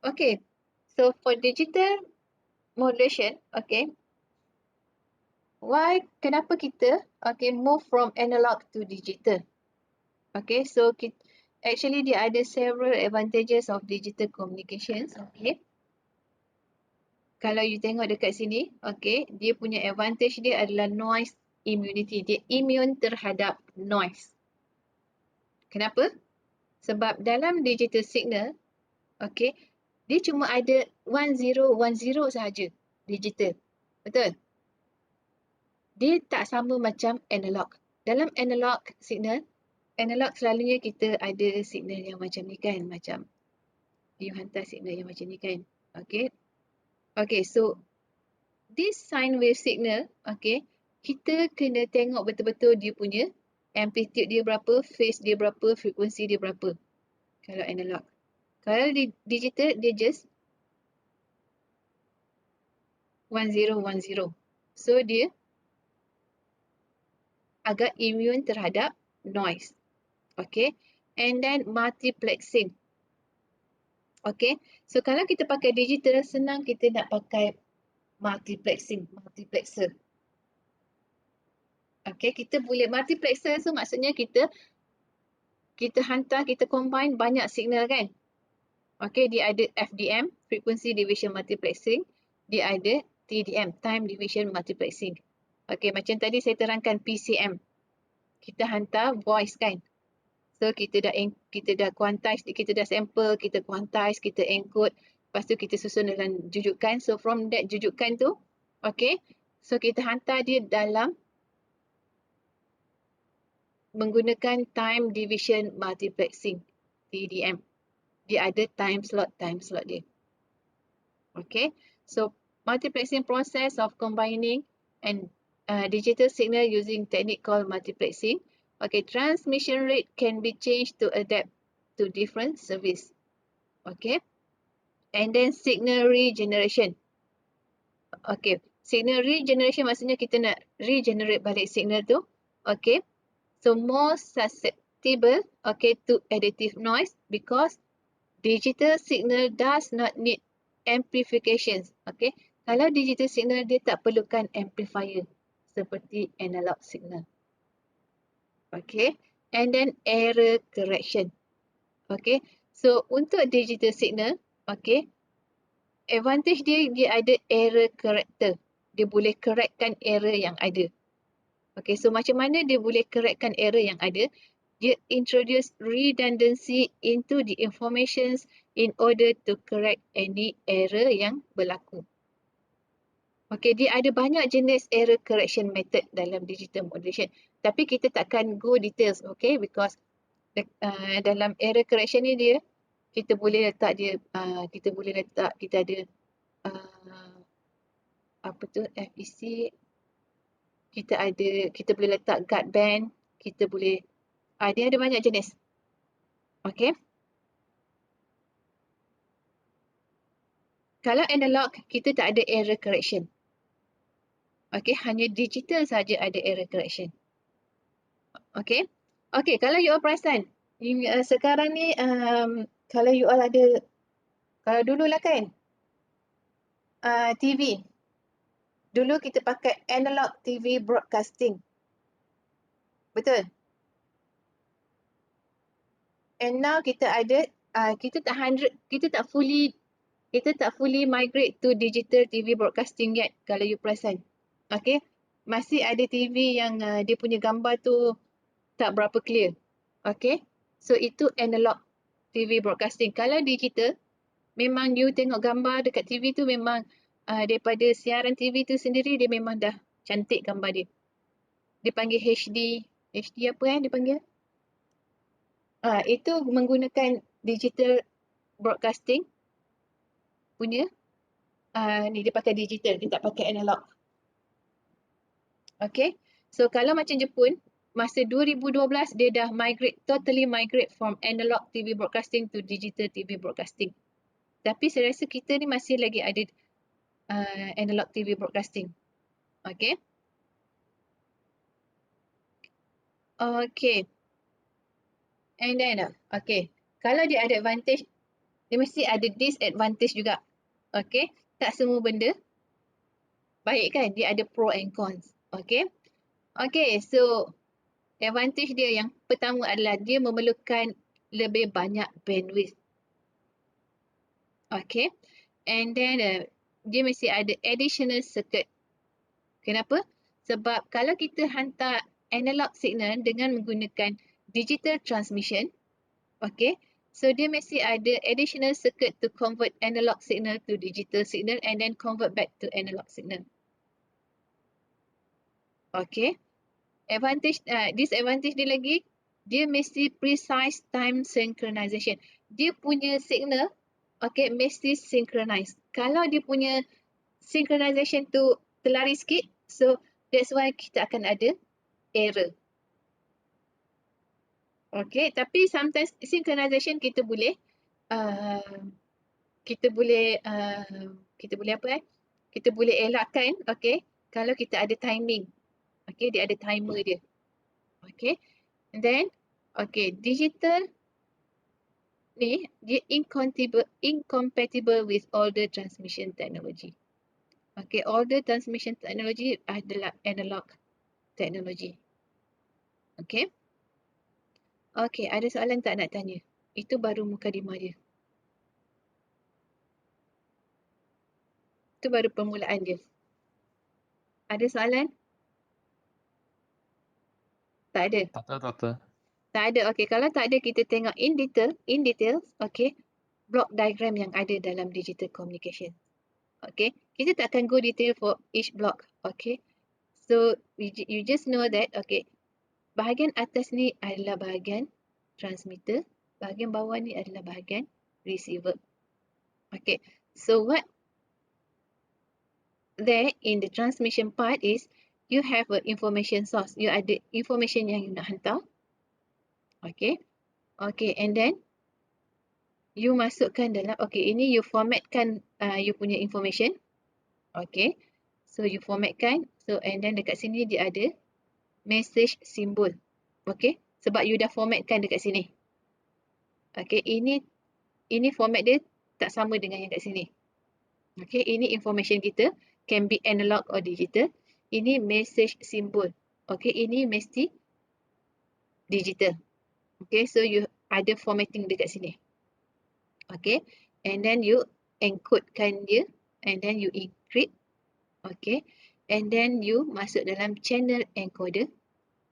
Okay. So for digital modulation, okay, kenapa kita move from analog to digital? Okay, so actually dia ada several advantages of digital communications. Okay, kalau you tengok dekat sini, okay, dia punya advantage dia adalah noise immunity. Dia immune terhadap noise. Kenapa? Sebab dalam digital signal, okay, dia cuma ada 1010 sahaja digital. Betul? Dia tak sama macam analog. Dalam analog signal, analog selalunya kita ada signal yang macam ni kan, macam you hantar signal yang macam ni kan. Okay. Okay, so this sine wave signal, okay, kita kena tengok betul-betul dia punya amplitude dia berapa, phase dia berapa, frekuensi dia berapa. Kalau analog. Kalau digital, dia just 1010. So, dia agak immune terhadap noise. Okay. And then multiplexing. Okay. So, kalau kita pakai digital, senang kita nak pakai multiplexer. Okay. Kita boleh multiplexer, so maksudnya kita hantar, kita combine banyak signal kan. Okay. Dia ada FDM, Frequency Division Multiplexing. Dia ada TDM, Time Division Multiplexing. Okay. Macam tadi saya terangkan PCM. Kita hantar voice kan. So kita dah quantize, kita dah sample, kita quantize, kita encode, lepas tu kita susun dalam jujukan. So from that jujukan tu, okay, so kita hantar dia dalam menggunakan time division multiplexing, TDM. Dia ada time slot dia. Okay, so multiplexing process of combining and digital signal using technique called multiplexing. Okay, transmission rate can be changed to adapt to different service. Okay, and then signal regeneration. Okay, signal regeneration maksudnya kita nak regenerate balik signal tu. Okay, so more susceptible, okay, to additive noise because digital signal does not need amplifications. Okay, kalau digital signal dia tak perlukan amplifier seperti analog signal. Okay, and then error correction. Okay, so untuk digital signal, okay, advantage dia ada error corrector. Dia boleh correctkan error yang ada. Okay, so macam mana dia boleh correctkan error yang ada? Dia introduce redundancy into the informations in order to correct any error yang berlaku. Okay, dia ada banyak jenis error correction method dalam digital modulation. Tapi kita takkan go details, okay, because dalam error correction ni dia, kita boleh letak kita ada apa tu, FEC, kita boleh letak guard band, kita boleh, dia ada banyak jenis. Okay. Kalau analog, kita tak ada error correction. Okay, hanya digital saja ada error correction. Okay. Okay, kalau you all perasan, sekarang ni, kalau you all ada, kalau dulu lah kan, TV. Dulu kita pakai analog TV broadcasting. Betul? And now kita ada, kita tak fully migrate to digital TV broadcasting yet, kalau you perasan. Okay, masih ada TV yang dia punya gambar tu tak berapa clear. Okay, so itu analog TV broadcasting. Kalau digital, memang you tengok gambar dekat TV tu memang daripada siaran TV tu sendiri dia memang dah cantik gambar dia. Dia panggil HD. HD apa dia panggil? Itu menggunakan digital broadcasting punya. Ni dia pakai digital, dia tak pakai analog. Okay, so kalau macam Jepun, masa 2012 dia dah totally migrate from analog TV broadcasting to digital TV broadcasting. Tapi saya rasa kita ni masih lagi ada analog TV broadcasting. Okay. Okay. And then, okay, kalau dia ada advantage dia mesti ada disadvantage juga. Okay, tak semua benda baik kan, dia ada pro and cons. Okay, so advantage dia yang pertama adalah dia memerlukan lebih banyak bandwidth. Okay, and then dia mesti ada additional circuit. Kenapa? Sebab kalau kita hantar analog signal dengan menggunakan digital transmission, okay, so dia mesti ada additional circuit to convert analog signal to digital signal and then convert back to analog signal. Okay, disadvantage dia lagi, dia mesti precise time synchronization. Dia punya signal, okay, mesti synchronize. Kalau dia punya synchronization tu terlari sikit, so that's why kita akan ada error. Okay, tapi sometimes synchronization kita boleh kita boleh apa kita boleh elakkan, okay, kalau kita ada timing. Okay, dia ada timer dia. Okay, and then digital ni dia incompatible with older transmission technology. Okay, older transmission technology adalah analog technology. Okay. Okay, ada soalan tak nak tanya? Itu baru mukadimah dia. Itu baru permulaan dia. Ada soalan? Tak ada. Tak tahu, doktor. Tak ada. Okay, kalau tak ada kita tengok in detail, okay, block diagram yang ada dalam digital communication. Okay, kita tak akan go detail for each block. Okay, so you just know that, okay, bahagian atas ni adalah bahagian transmitter, bahagian bawah ni adalah bahagian receiver. Okay, so what there in the transmission part is you have a information source. You ada information yang you nak hantar. Okay, and then you masukkan dalam, okay, ini you formatkan you punya information. Okay, so you formatkan, so and then dekat sini dia ada message symbol. Okay, sebab you dah formatkan dekat sini. Okay, ini format dia tak sama dengan yang kat sini. Okay, ini information kita, can be analog or digital. Ini message symbol. Okay, ini mesti digital. Okay, so you ada formatting dekat sini. Okay, and then you encode-kan dia, and then you encrypt. Okay, and then you masuk dalam channel encoder.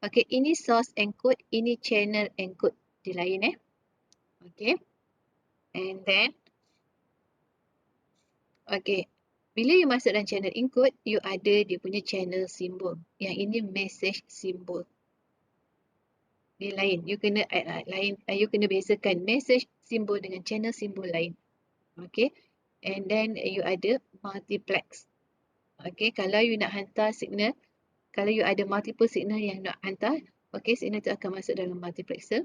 Okay, ini source encode, ini channel encode. Dia lain Okay, and then okay, bila you masuk dalam channel encode, you ada dia punya channel symbol. Yang ini message symbol. Dia lain. You kena you kena biasakan message symbol dengan channel symbol lain. Okay, and then you ada multiplex. Okay, kalau you nak hantar signal, kalau you ada multiple signal yang nak hantar, okay, signal tu akan masuk dalam multiplexer.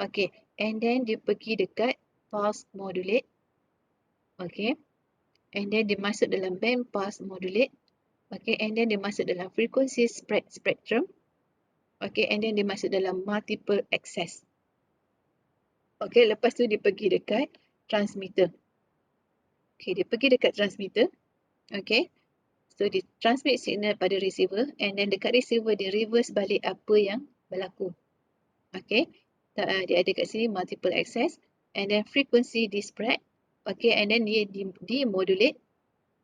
Okay, and then dia pergi dekat pulse modulate. Okay, and then dia masuk dalam band pass modulate. Okay, and then dia masuk dalam frequency spread spectrum. Okay, and then dia masuk dalam multiple access. Okay, lepas tu dia pergi dekat transmitter. Okay, dia pergi dekat transmitter. Okay, so dia transmit signal pada receiver, and then dekat receiver dia reverse balik apa yang berlaku. Okay, dia ada kat sini multiple access, and then frequency di spread. Okay, and then dia demodulate.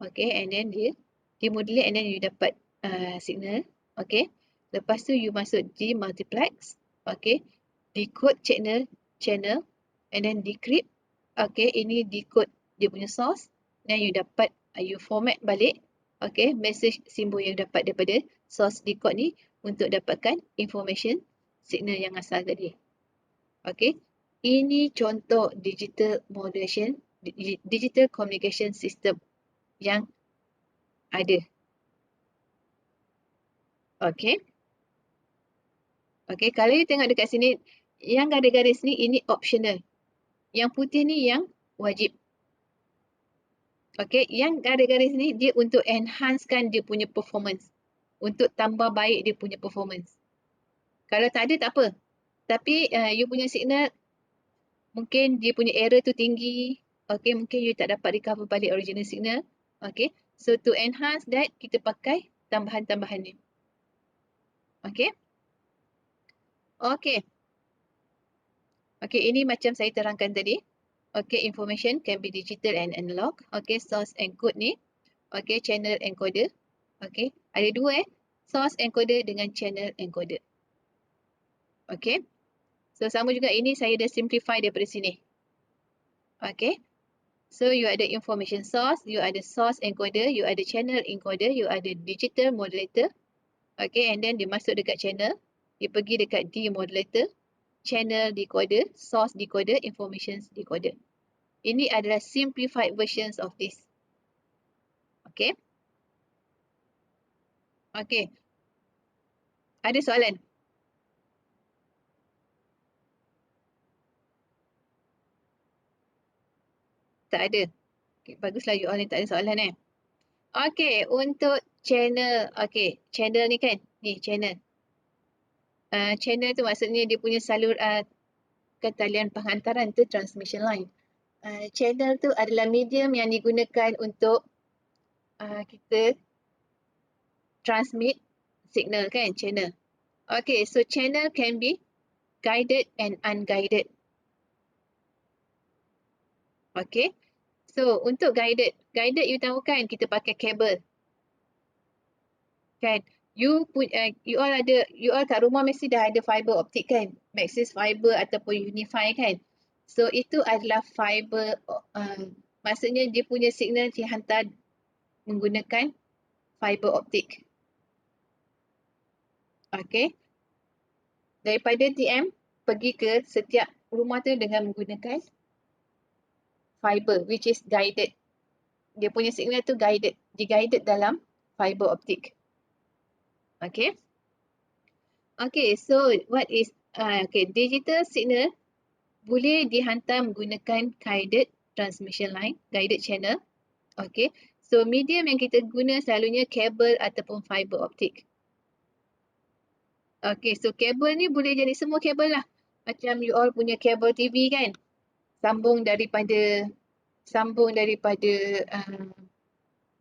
Okay, and then dia demodulate, and then you dapat signal. Okay, lepas tu you masuk demultiplex. Okay, decode channel, and then decrypt. Okay, ini decode dia punya source, then you dapat you format balik. Okay, message symbol yang dapat daripada source decode ni untuk dapatkan information signal yang asal tadi. Okay, ini contoh digital modulation, digital communication system yang ada. Okay. Okay, kalau you tengok dekat sini, yang garis-garis ni ini optional. Yang putih ni yang wajib. Okay, yang garis-garis ni dia untuk enhancekan dia punya performance. Untuk tambah baik dia punya performance. Kalau tak ada tak apa. Tapi you punya signal mungkin dia punya error tu tinggi. Okay, mungkin you tak dapat recover balik original signal. Okay, so to enhance that, kita pakai tambahan-tambahan ni. Okay. Okay. Okay, ini macam saya terangkan tadi. Okay, information can be digital and analog. Okay, source and code ni. Okay, channel encoder. Okay, ada dua source encoder dengan channel encoder. Okay, so sama juga ini saya dah simplify daripada sini. Okay, so you ada information source, you ada source encoder, you ada channel encoder, you ada digital modulator. Okay, and then dia masuk dekat channel, dia pergi dekat demodulator, channel decoder, source decoder, information decoder. Ini adalah simplified versions of this. Okay. Okay. Ada soalan? Tak ada. Okay, baguslah you all ni tak ada soalan Okay, untuk channel. Okay, channel ni kan? Ni channel. Channel tu maksudnya dia punya talian penghantaran tu transmission line. Channel tu adalah medium yang digunakan untuk kita transmit signal kan, channel. Okay, so channel can be guided and unguided. Okay, so untuk guided you tahu kan kita pakai kabel. Kan, you all kat rumah mesti dah ada fiber optik kan, Maxis fiber ataupun Unify kan. So itu adalah fiber, maksudnya dia punya signal dihantar menggunakan fiber optik. Okay, daripada TM pergi ke setiap rumah tu dengan menggunakan fiber which is guided. Dia punya signal tu guided dalam fiber optik. Okay. Okay, so what is digital signal boleh dihantar menggunakan guided transmission line, guided channel. Okay, so medium yang kita guna selalunya kabel ataupun fiber optik. Okay, so kabel ni boleh jadi semua kabel lah. Macam you all punya kabel TV kan, sambung daripada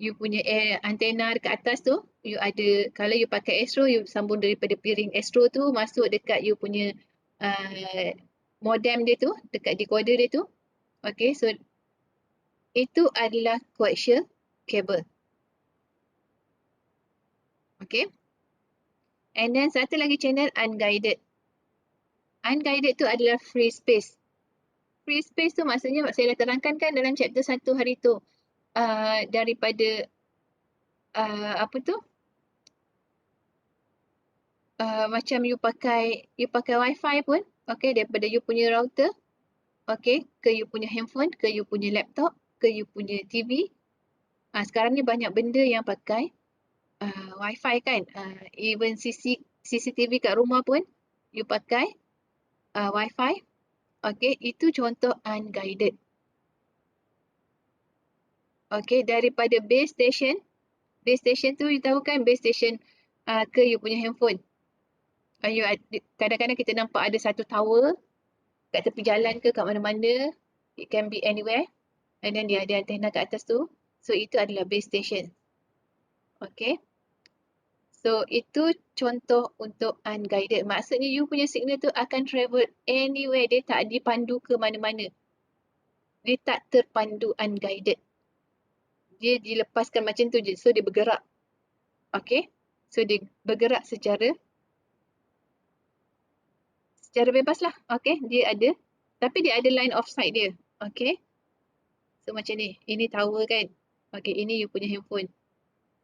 you punya antena dekat atas tu, you ada, kalau you pakai Astro, you sambung daripada piring Astro tu masuk dekat you punya modem dia tu, dekat decoder dia tu. Okay, so itu adalah coaxial cable. Okay. And then satu lagi channel unguided. Unguided tu adalah free space. Free space tu maksudnya saya dah terangkan kan dalam chapter 1 hari tu. Daripada apa tu? Macam you pakai wifi pun, okay, daripada you punya router, okay, ke you punya handphone, ke you punya laptop, ke you punya TV. Sekarang ni banyak benda yang pakai wifi kan. Even CCTV kat rumah pun you pakai wifi. Okay, itu contoh unguided. Okay, daripada base station. Base station tu you tahu kan, base station ke you punya handphone. Kadang-kadang kita nampak ada satu tower kat tepi jalan ke kat mana-mana. It can be anywhere. And then dia ada antena kat atas tu. So itu adalah base station. Okay. So itu contoh untuk unguided. Maksudnya you punya signal tu akan travel anywhere. Dia tak dipandu ke mana-mana. Dia tak terpandu, unguided. Dia dilepaskan macam tu je. So dia bergerak. Okay. So dia bergerak secara bebas lah. Okay. Dia ada. Tapi dia ada line of sight dia. Okay. So macam ni. Ini tower kan. Okay. Ini you punya handphone.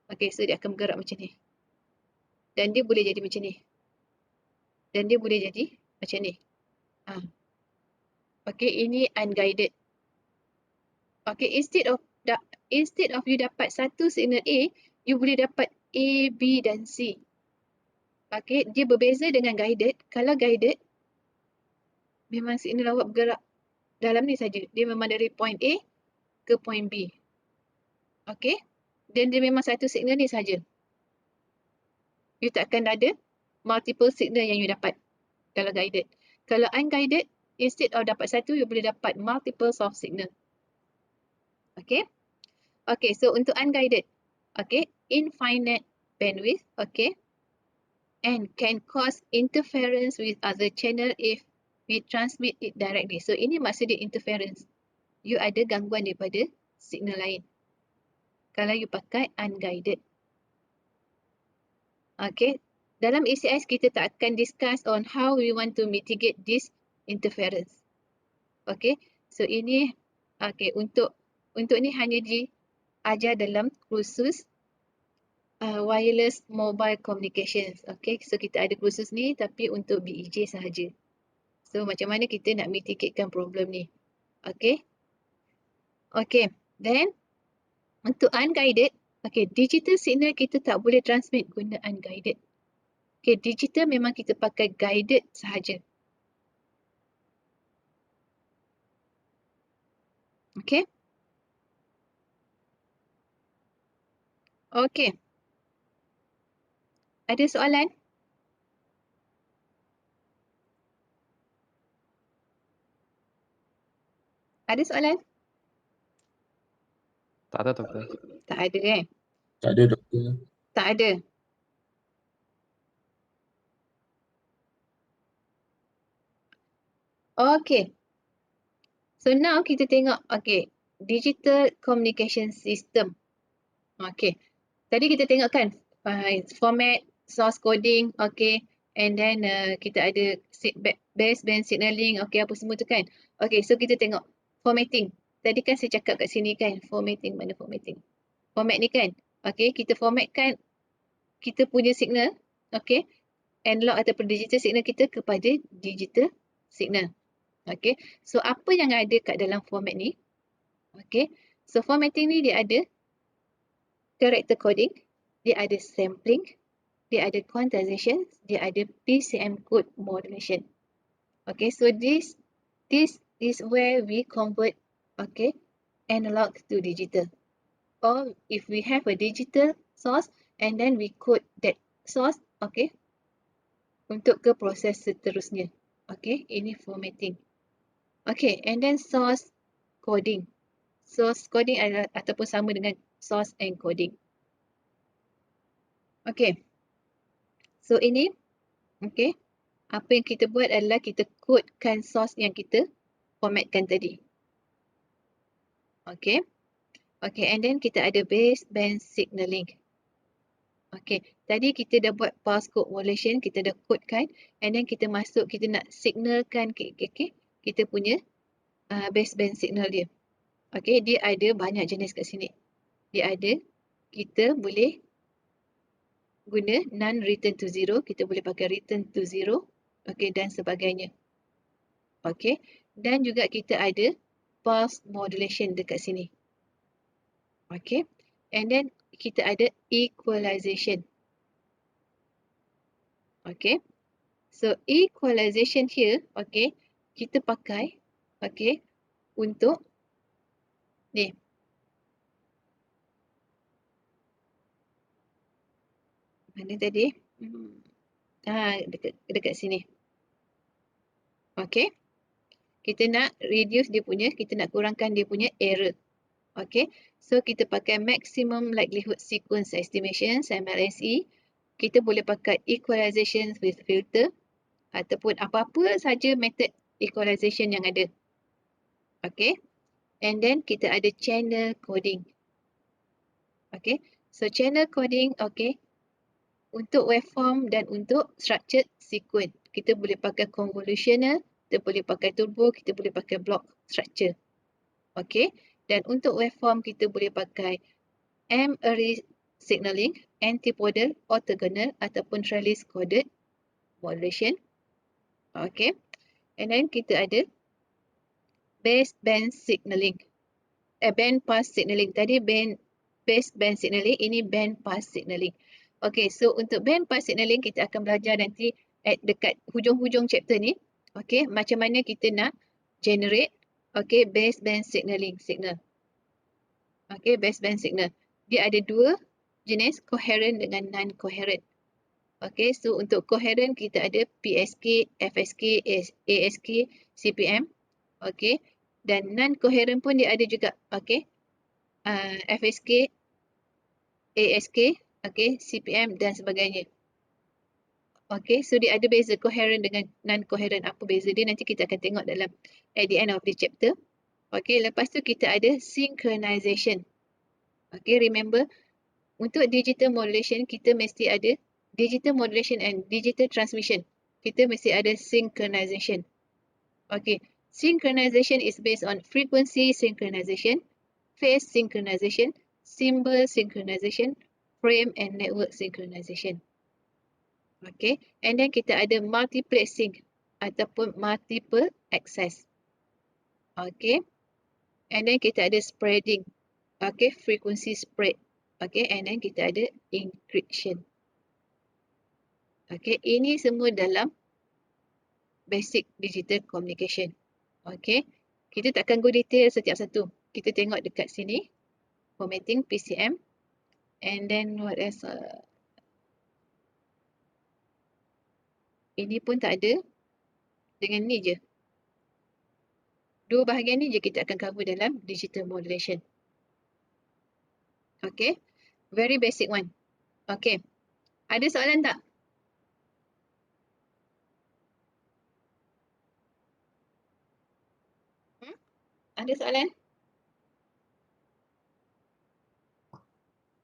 Okay. So dia akan bergerak macam ni. Dan dia boleh jadi macam ni. Dan dia boleh jadi macam ni. Okay. Ini unguided. Okay. Instead of you dapat satu signal A, you boleh dapat A, B dan C. Okay. Dia berbeza dengan guided. Kalau guided, memang signal awak bergerak dalam ni saja. Dia memang dari point A ke point B. Okay. Dan dia memang satu signal ni saja. You takkan ada multiple signal yang you dapat kalau guided. Kalau unguided, instead of dapat satu, you boleh dapat multiple source signal. Okay. Okay, so untuk unguided, okay, infinite bandwidth, okay, and can cause interference with other channel if we transmit it directly. So ini maksud dia interference. You ada gangguan daripada signal lain kalau you pakai unguided. Okay, dalam ACS kita tak akan discuss on how we want to mitigate this interference. Okay, so ini okay untuk ni hanya diajar dalam kursus wireless mobile communications. Okay, so kita ada kursus ni tapi untuk BEJ sahaja. So macam mana kita nak mitigatekan problem ni. Okay. Okay, then untuk unguided, okay, digital signal kita tak boleh transmit guna unguided. Okay, digital memang kita pakai guided sahaja. Okay. Okay. Ada soalan? Ada soalan? Tak ada, doktor. Tak ada kan? Tak ada, doktor. Tak ada. Okay. So now kita tengok, okay, digital communication system. Okay. Tadi kita tengok kan, format, source coding, okay, and then kita ada baseband signaling, okay, apa semua tu kan. Okay, so kita tengok formatting. Tadi kan saya cakap kat sini kan, formatting, mana formatting? Format ni kan, okay, kita formatkan kita punya signal, okay, analog ataupun digital signal kita kepada digital signal. Okay, so apa yang ada kat dalam format ni? Okay, so formatting ni dia ada character coding, dia ada sampling, dia ada quantization, dia ada PCM code modulation. Okay, so this is where we convert, okay, analog to digital. Or if we have a digital source and then we code that source, okay, untuk ke proses seterusnya. Okay, ini formatting. Okay, and then source coding. Source coding adalah ataupun sama dengan source encoding. Okay. So ini, okay, apa yang kita buat adalah kita codekan source yang kita formatkan tadi. Okay. Okay, and then kita ada baseband signaling. Okay, tadi kita dah buat pulse code modulation, kita dah codekan, and then kita masuk, kita nak signalkan, okay, kita punya baseband signal dia. Okay, dia ada banyak jenis kat sini. Dia ada, kita boleh guna non-return to zero, kita boleh pakai return to zero, okay, dan sebagainya. Okay, dan juga kita ada pulse modulation dekat sini. Okay, and then kita ada equalization. Okay, so equalization here, okay, kita pakai, okay, untuk ni. Mana tadi? Dekat sini. Okay, kita nak reduce dia punya, kita nak kurangkan dia punya error. Okay, so kita pakai maximum likelihood sequence estimation, MLSE. Kita boleh pakai equalization with filter ataupun apa-apa saja method equalization yang ada. Okay, and then kita ada channel coding. Okay, so channel coding, okay, untuk waveform dan untuk structured sequence. Kita boleh pakai convolutional, kita boleh pakai turbo, kita boleh pakai block structure. Okay, dan untuk waveform kita boleh pakai M-array signaling, antipodal, orthogonal ataupun trellis coded modulation. Okay, and then kita ada baseband signaling, band pass signaling. Tadi baseband signaling, ini band pass signaling. Okay, so untuk band pass signaling kita akan belajar nanti dekat hujung-hujung chapter ni. Okay, macam mana kita nak generate, okay, baseband signaling signal. Okay, baseband signal. Dia ada dua jenis, coherent dengan non-coherent. Okay, so untuk coherent kita ada PSK, FSK, ASK, CPM. Okay, dan non-coherent pun dia ada juga. Okay, FSK, ASK, okay, CPM dan sebagainya. Okay, so dia ada beza coherent dengan non-coherent. Apa beza dia nanti kita akan tengok dalam at the end of the chapter. Okay, lepas tu kita ada synchronization. Okay, remember untuk digital modulation kita mesti ada digital modulation and digital transmission. Kita mesti ada synchronization. Okay, synchronization is based on frequency synchronization, phase synchronization, symbol synchronization, frame and network synchronization. Okay, and then kita ada multiplexing ataupun multiple access. Okay, and then kita ada spreading. Okay, frequency spread. Okay, and then kita ada encryption. Okay, ini semua dalam basic digital communication. Okay, kita takkan go detail setiap satu. Kita tengok dekat sini, formatting PCM, and then what else? Ini pun tak ada. Dengan ni je. Dua bahagian ni je kita akan cover dalam digital modulation. Okay, very basic one. Okay, ada soalan tak? Ada soalan?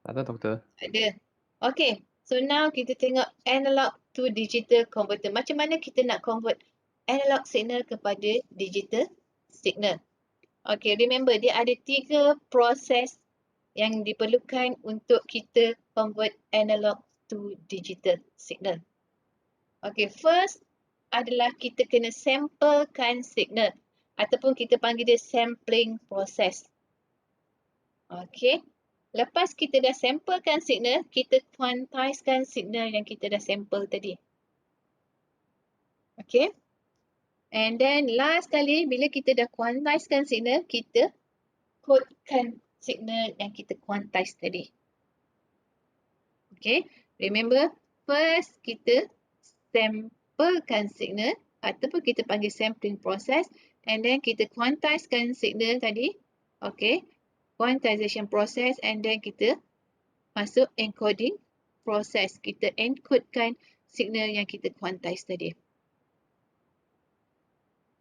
Ada, doktor. Ada. Okay, so now kita tengok analog to digital converter. Macam mana kita nak convert analog signal kepada digital signal? Okay, remember dia ada 3 proses yang diperlukan untuk kita convert analog to digital signal. Okay, first adalah kita kena samplekan signal ataupun kita panggil dia sampling process. Okay, lepas kita dah samplekan signal, kita quantizekan signal yang kita dah sample tadi. Okay, and then last kali bila kita dah quantizekan signal, kita codekan signal yang kita quantize tadi. Okay, remember first kita samplekan signal ataupun kita panggil sampling process, and then kita quantizekan signal tadi. Okay, quantization process, and then kita masuk encoding process. Kita encodekan signal yang kita quantize tadi.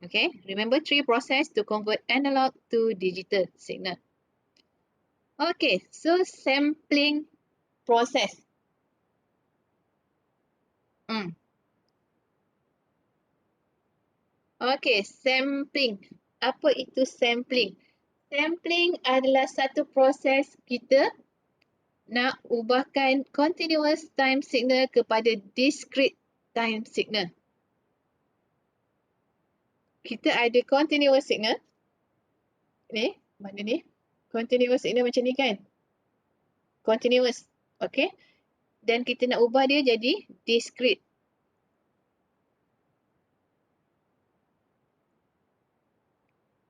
Okay, remember 3 process to convert analog to digital signal. Okay, so sampling process. Okay, sampling. Apa itu sampling? Sampling adalah satu proses kita nak ubahkan continuous time signal kepada discrete time signal. Kita ada continuous signal. Ni, mana ni? Continuous signal macam ni kan? Continuous. Okay. Dan kita nak ubah dia jadi discrete.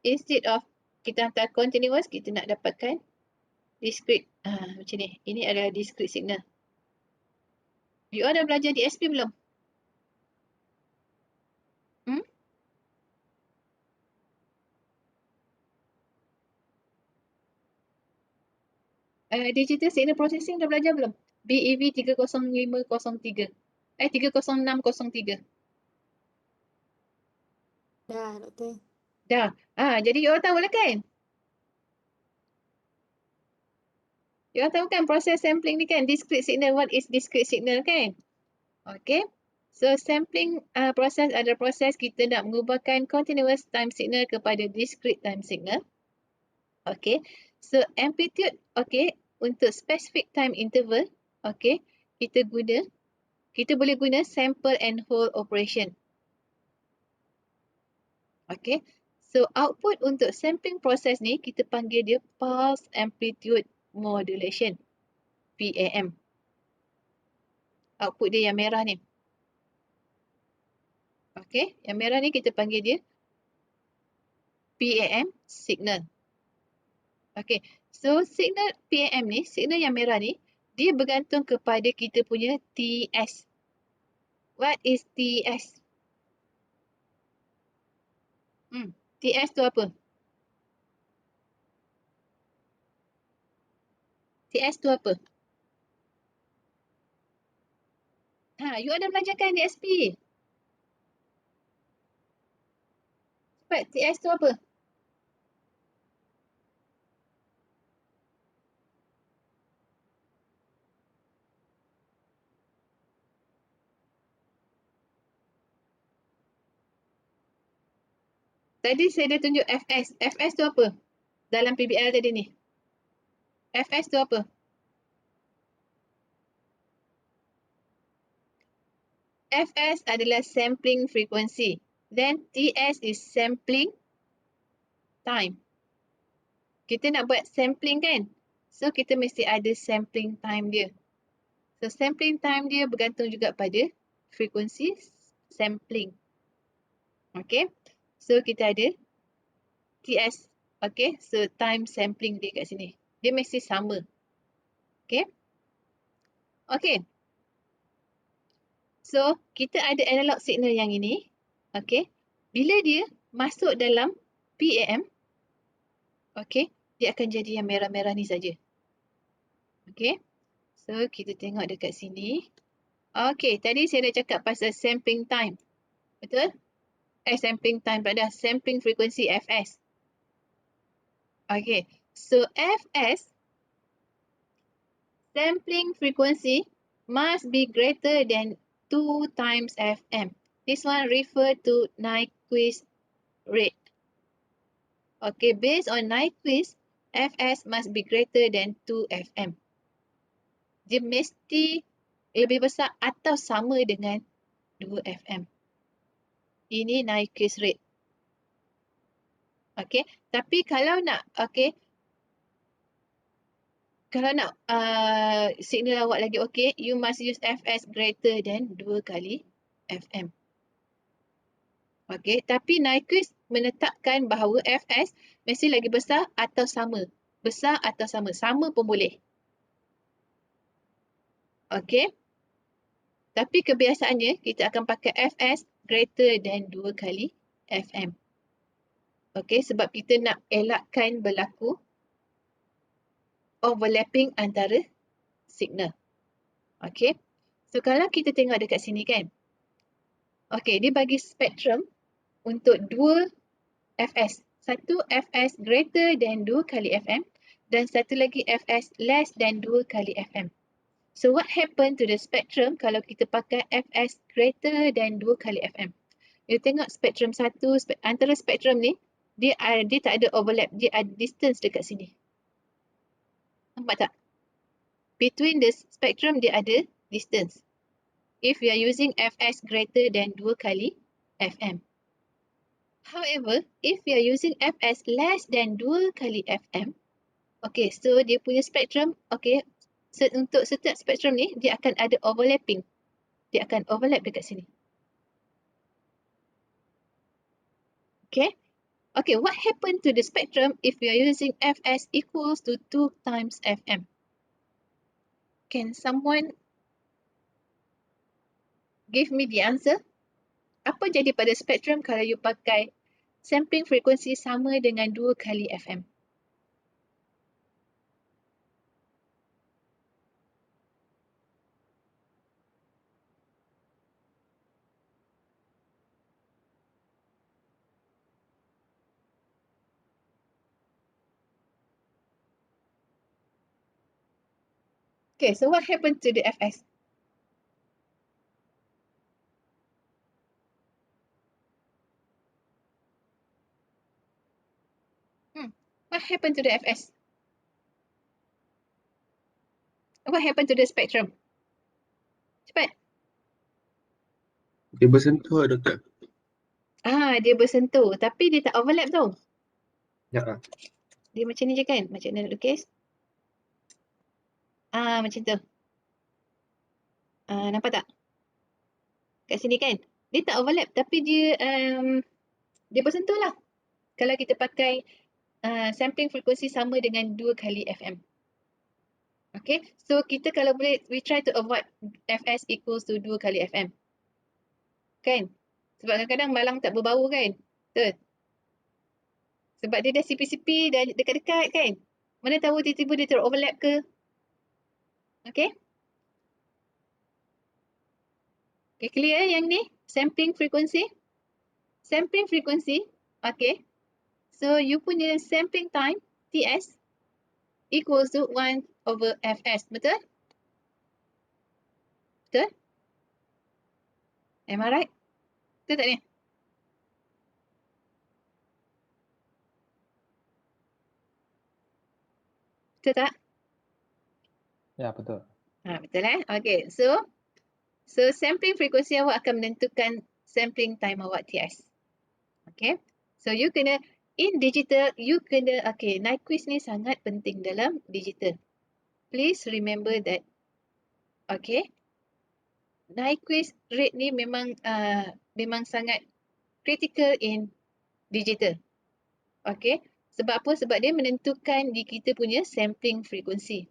Instead of kita hantar continuous, kita nak dapatkan discrete. Macam ni. Ini adalah discrete signal. You all dah belajar DSP belum? Digital signal processing dah belajar belum? BEV 30503. 30603. Dah, doktor. Dah. Jadi you all tahu lah kan? You all tahu kan proses sampling ni kan? Discrete signal. What is discrete signal kan? Okay. So sampling proses adalah proses kita nak mengubahkan continuous time signal kepada discrete time signal. Okay. So amplitude, okay, untuk specific time interval, okay, kita boleh guna sample and hold operation. Okay. So output untuk sampling proses ni kita panggil dia pulse amplitude modulation, PAM. Output dia yang merah ni. Okay, yang merah ni kita panggil dia PAM signal. Okay, so signal PAM ni, signal yang merah ni, dia bergantung kepada kita punya TS. What is TS? TS tu apa? TS tu apa? You ada belajarkan di SP. Cepat, TS tu apa? Tadi saya dah tunjuk FS. FS tu apa? Dalam PBL tadi ni. FS tu apa? FS adalah sampling frequency. Then TS is sampling time. Kita nak buat sampling kan? So kita mesti ada sampling time dia. So sampling time dia bergantung juga pada frekuensi sampling. Okay. So kita ada TS. Okay. So time sampling dia kat sini. Dia mesti sama. Okay. Okay. So kita ada analog signal yang ini. Okay. Bila dia masuk dalam PAM. Okay. Dia akan jadi yang merah-merah ni saja. Okay. So kita tengok dekat sini. Okay. Tadi saya dah cakap pasal sampling time. Betul? Sampling time pada sampling frequency FS. Okay. So FS sampling frequency must be greater than 2 times FM. This one refer to Nyquist rate. Okay, based on Nyquist, FS must be greater than 2 FM. Dia mesti lebih besar atau sama dengan 2 FM. Ini Nyquist rate. Okay, tapi kalau nak, okay, kalau nak signal awak lagi okay, you must use FS greater than 2 kali FM. Okay, tapi Nyquist menetapkan bahawa FS mesti lagi besar atau sama. Besar atau sama. Sama pun boleh. Okay. Tapi kebiasaannya kita akan pakai FS greater than 2 kali FM. Okay, sebab kita nak elakkan berlaku overlapping antara signal. Okay. So kalau kita tengok dekat sini kan. Okay, dia bagi spektrum untuk 2 FS. Satu FS greater than 2 kali FM dan satu lagi FS less than 2 kali FM. So what happen to the spectrum kalau kita pakai FS greater than 2 kali FM? You tengok spektrum satu, antara spektrum ni, dia tak ada overlap, dia ada distance dekat sini. Nampak tak? Between the spectrum dia ada distance. If you are using FS greater than 2 kali FM. However, if you are using FS less than 2 kali FM, okay, so dia punya spektrum, okay, untuk setiap spektrum ni, dia akan ada overlapping. Dia akan overlap dekat sini. Okay. Okay, what happened to the spectrum if we are using FS equals to 2 times FM? Can someone give me the answer? Apa jadi pada spektrum kalau you pakai sampling frekuensi sama dengan 2 kali FM? Okay, so what happened to the FS? What happened to the FS? What happened to the spectrum? Cepat. Dia bersentuh, Doktor. Dia bersentuh. Tapi dia tak overlap tau. Ya. Dia macam ni je kan? Macam mana nak lukis? Macam tu. Nampak tak? Kat sini kan? Dia tak overlap. Tapi dia bersentuh lah. Kalau kita pakai sampling frekuensi sama dengan 2 kali FM. Okay. So kita kalau boleh, we try to avoid FS equals to 2 kali FM. Kan? Sebab kadang-kadang malang tak berbau kan? Betul? Sebab dia dah sipi-sipi, dah dekat-dekat kan? Mana tahu tiba-tiba dia ter-overlap ke? Okay? Okay, clear yang ni? Sampling frequency? Sampling frequency, okay. So, you punya sampling time, TS, equals to 1 over Fs. Betul? Betul? Am I right? Betul tak ni? Betul tak? Ya, betul. Betul Okay, so sampling frequency awak akan menentukan sampling time awak TS. Okay, so you kena, in digital, you kena, okay, Nyquist ni sangat penting dalam digital. Please remember that. Okay, Nyquist rate ni memang sangat critical in digital. Okay, sebab apa? Sebab dia menentukan di kita punya sampling frequency.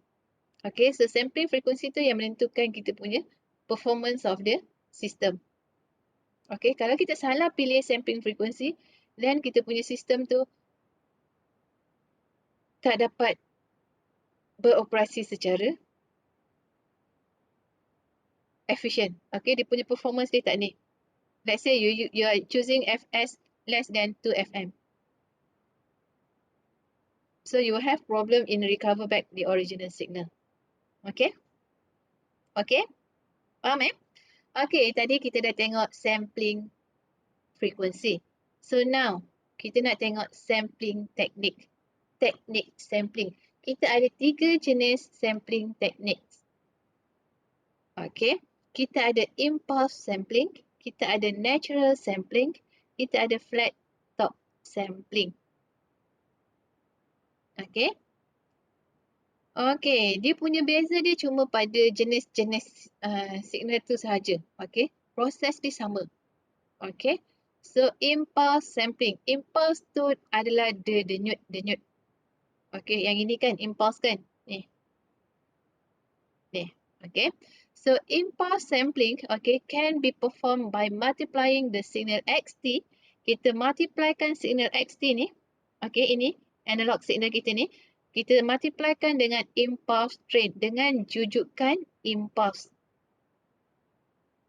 Okay, so sampling frequency tu yang menentukan kita punya performance of the system. Okay, kalau kita salah pilih sampling frequency, then kita punya sistem tu tak dapat beroperasi secara efficient. Okay, dia punya performance dia tak ni. Let's say you are choosing Fs less than 2 FM. So you will have problem in recover back the original signal. Okay? Okay? Faham Okay, tadi kita dah tengok sampling frequency. So now, kita nak tengok sampling technique. Teknik sampling. Kita ada 3 jenis sampling techniques. Okay. Kita ada impulse sampling, kita ada natural sampling, kita ada flat top sampling. Okay. Okay, dia punya beza dia cuma pada jenis-jenis signal tu sahaja. Okay, proses dia sama. Okay, so impulse sampling. Impulse tu adalah denyut. Okay, yang ini kan impulse kan? Ni. Okay. So impulse sampling, okay, can be performed by multiplying the signal xt. Kita multiplykan signal xt ni. Okay, ini analog signal kita ni. Kita multiplykan dengan impulse train, dengan jujukan impulse.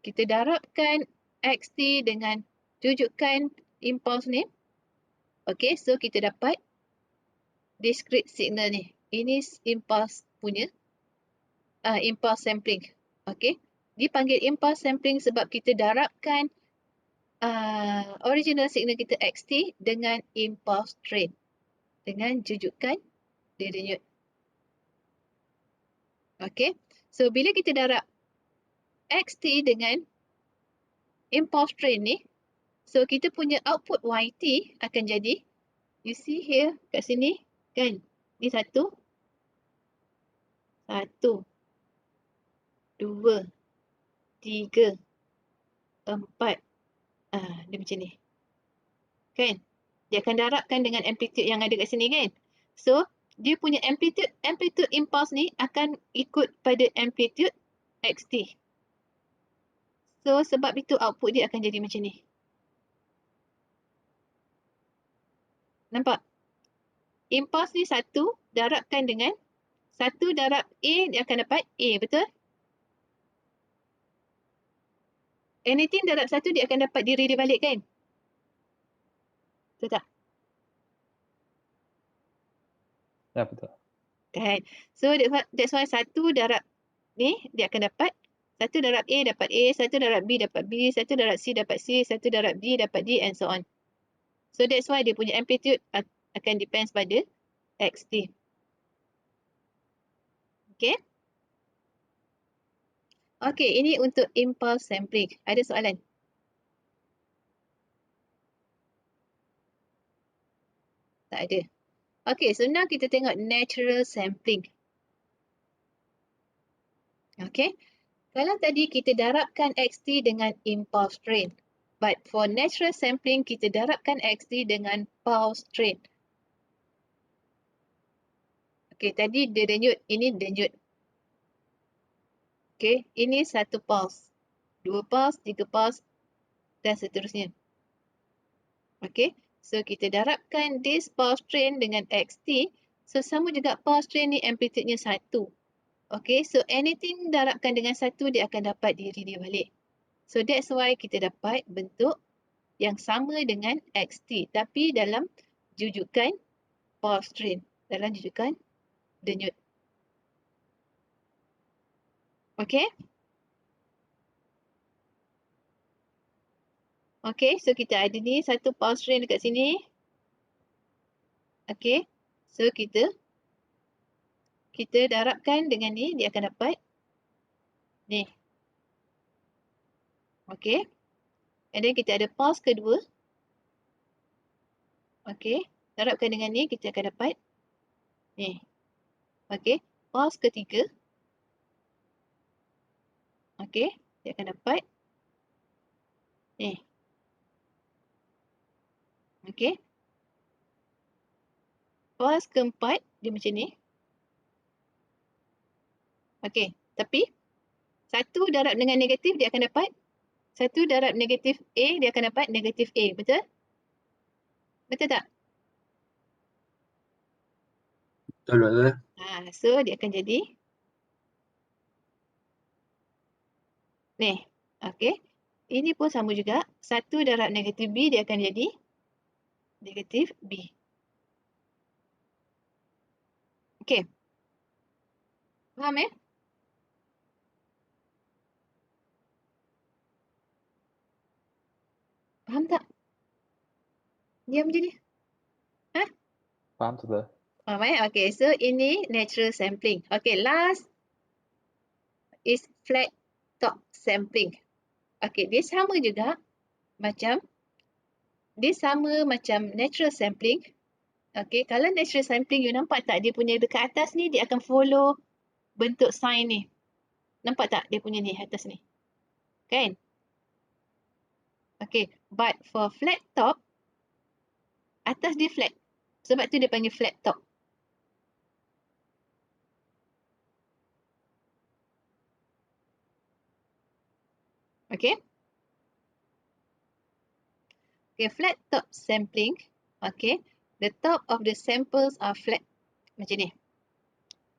Kita darabkan xt dengan jujukan impulse ni. Okay, so kita dapat discrete signal ni. Ini impulse punya impulse sampling. Okay, dipanggil impulse sampling sebab kita darabkan original signal kita xt dengan impulse train, dengan jujukan denyut. Okay, so bila kita darab xt dengan impulse train ni, so kita punya output yt akan jadi, you see here kat sini kan, ni 1, 2, 3, 4, dia macam ni kan, dia akan darabkan dengan amplitude yang ada kat sini kan. So dia punya amplitude impulse ni akan ikut pada amplitude xt. So sebab itu output dia akan jadi macam ni. Nampak? Impulse ni 1 darabkan dengan 1 darab A, dia akan dapat A, betul? Anything darab 1 dia akan dapat diri dia balik kan? Betul tak? Ya, betul. Kan? So that's why 1 darab ni dia akan dapat 1 darab A dapat A, 1 darab B dapat B, 1 darab C dapat C, 1 darab D dapat D and so on. So that's why dia punya amplitude akan depends pada xt. Okay? Okay, ini untuk impulse sampling. Ada soalan? Tak ada. Okay, so now kita tengok natural sampling. Okay, kalau tadi kita darabkan xt dengan impulse train. But for natural sampling, kita darabkan xt dengan pulse train. Okay, tadi dia denyut, ini denyut. Okay, ini 1 pulse, 2 pulse, 3 pulse dan seterusnya. Okay, so kita darabkan this pulse train dengan xt. So sama juga pulse train ni amplitude-nya 1. Okay, so anything darabkan dengan 1, dia akan dapat diri dia balik. So that's why kita dapat bentuk yang sama dengan XT, tapi dalam jujukan power strain, dalam jujukan denyut. Okay? Okay, so kita ada ni satu power strain dekat sini. Okay, so kita darabkan dengan ni, dia akan dapat ni. Okay, and then kita ada pulse kedua. Okay, darabkan dengan ni, kita akan dapat ni. Okay, pulse ketiga. Okay, dia akan dapat ni. Okay, pulse keempat, dia macam ni. Okay, tapi satu darab dengan negatif, dia akan dapat satu darab negatif A, dia akan dapat negatif A. Betul? Betul tak? Betul. So dia akan jadi ni. Okay. Ini pun sama juga. Satu darab negatif B, dia akan jadi negatif B. Okay. Faham ya? Faham tak? Diam je ni. Ha? Faham Tutor. Faham ya? Okay. So ini natural sampling. Okay. Last is flat top sampling. Okay. Dia sama juga macam natural sampling. Okay, kalau natural sampling, you nampak tak dia punya dekat atas ni, dia akan follow bentuk sign ni. Nampak tak dia punya ni atas ni? Kan? Okay, but for flat top, atas dia flat. Sebab tu dia panggil flat top. Okay? Okay, flat top sampling. Okay, the top of the samples are flat. Macam ni.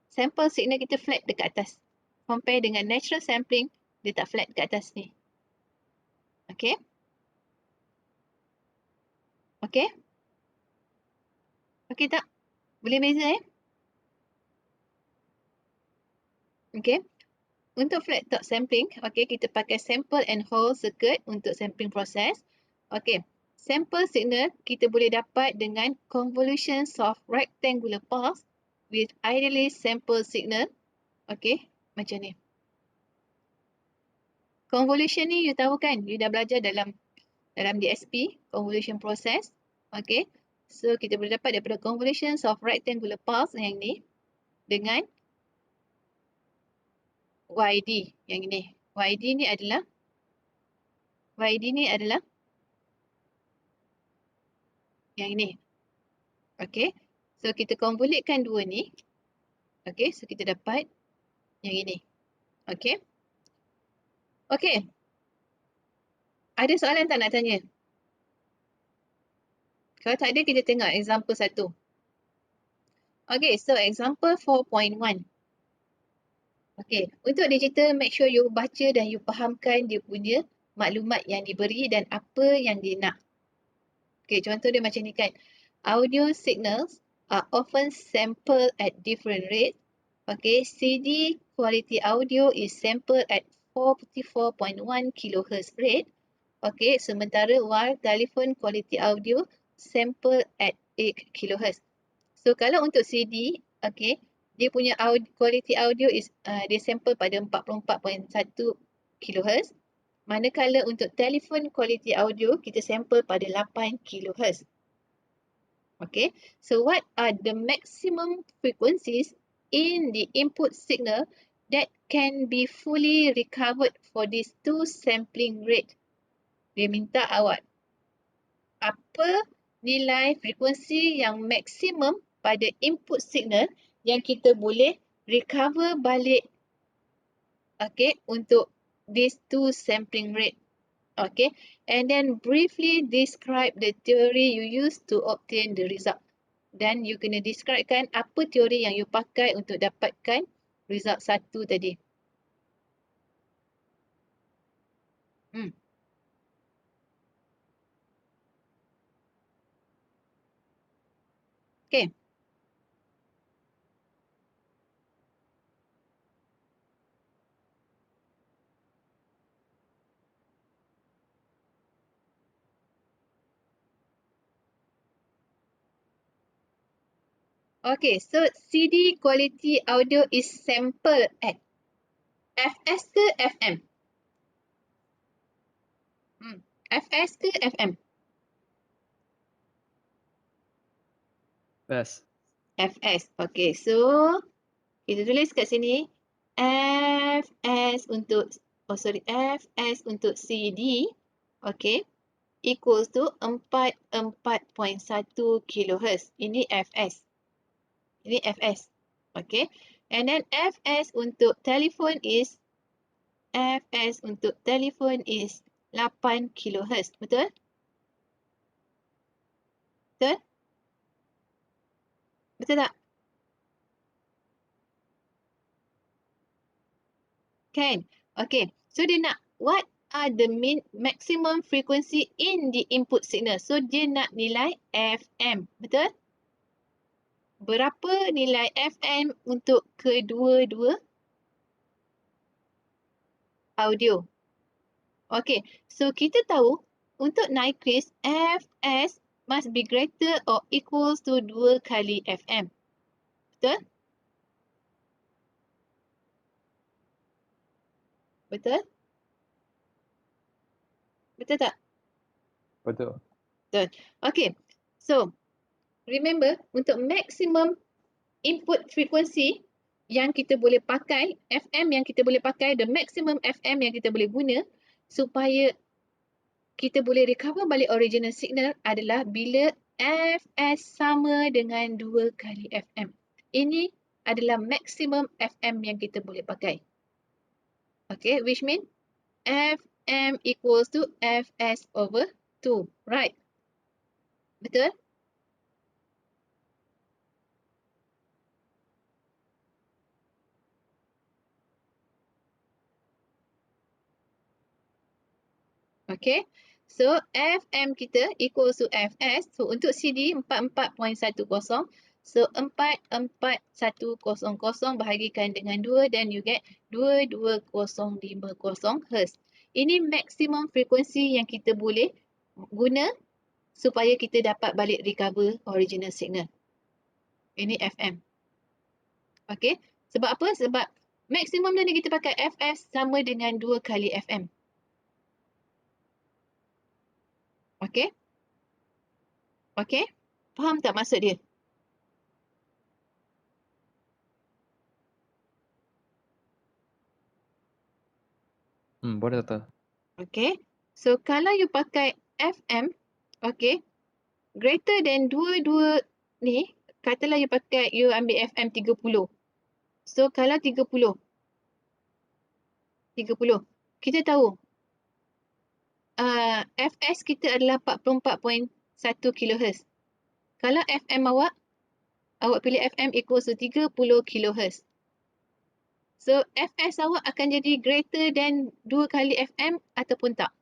Sample signal kita flat dekat atas. Compare dengan natural sampling, dia tak flat dekat atas ni. Okay? Okay? Okay tak? Boleh beza Okay. Untuk flat top sampling, okay, kita pakai sample and hold circuit untuk sampling proses. Okay. Sample signal kita boleh dapat dengan convolution of rectangular pulse with ideally sample signal. Okay. Macam ni. Convolution ni you tahu kan? You dah belajar dalam DSP, convolution process. Okay. So kita boleh dapat daripada convolution of rectangular pulse yang ni dengan YD yang ini. YD ni adalah yang ini. Okay. So kita konvolutkan dua ni. Okay. So kita dapat yang ini. Okay. Okay. Ada soalan tak nak tanya? Kalau tak ada, kita tengok example 1. Okay. So example 4.1. Okay. Untuk digital, make sure you baca dan you fahamkan dia punya maklumat yang diberi dan apa yang dia nak. Okay. Contoh dia macam ni kan. Audio signals are often sampled at different rates. Okay, CD quality audio is sampled at 44.1 kHz rate. Okay, sementara while telephone quality audio sampled at 8 kHz. So kalau untuk CD, okay, dia punya quality audio is dia sample pada 44.1 kHz. Manakala untuk telephone quality audio, kita sample pada 8 kHz. Okay, so what are the maximum frequencies in the input signal that can be fully recovered for these two sampling rate? Dia minta awak apa nilai frekuensi yang maksimum pada input signal yang kita boleh recover balik, okay, untuk these two sampling rate. Okay, and then briefly describe the theory you use to obtain the result. Dan you kena describekan apa teori yang you pakai untuk dapatkan result 1 tadi. Okay. Okay, so CD quality audio is sample at FS ke FM? FS ke FM? Fast. FS. Okay, so kita tulis kat sini FS untuk FS untuk CD, okay, equals to 44.1 kHz. Ini FS. Ini FS. Okay. And then FS untuk telefon is 8 kHz. Betul? Betul? Betul tak? Kan? Okay. So dia nak what are the maximum frequency in the input signal. So dia nak nilai FM. Betul? Berapa nilai FM untuk kedua-dua audio? Okay, so kita tahu untuk Nyquist, FS must be greater or equals to 2 kali FM. Betul? Betul? Betul tak? Betul. Betul. Okay, so remember untuk maximum input frequency yang kita boleh pakai, FM yang kita boleh pakai, the maximum FM yang kita boleh guna supaya kita boleh recover balik original signal adalah bila FS sama dengan 2 kali FM. Ini adalah maximum FM yang kita boleh pakai. Okay, which mean FM equals to FS over 2, right? Betul? Okay, so FM kita equals to FS. So untuk CD 44.10. So 44100 bahagikan dengan 2 dan you get 22050 Hz. Ini maksimum frekuensi yang kita boleh guna supaya kita dapat balik recover original signal. Ini FM. Okay, sebab apa? Sebab maksimum yang kita pakai FS sama dengan 2 kali FM. Okay? Okay? Faham tak maksud dia? Boleh Doktor. Okay. So, kalau you pakai FM, okay, greater than dua ni, katalah you ambil FM 30. So, kalau 30, kita tahu FS kita adalah 44.1 kHz. Kalau FM awak pilih FM equals to 30 kHz. So, FS awak akan jadi greater than 2 kali FM ataupun tak?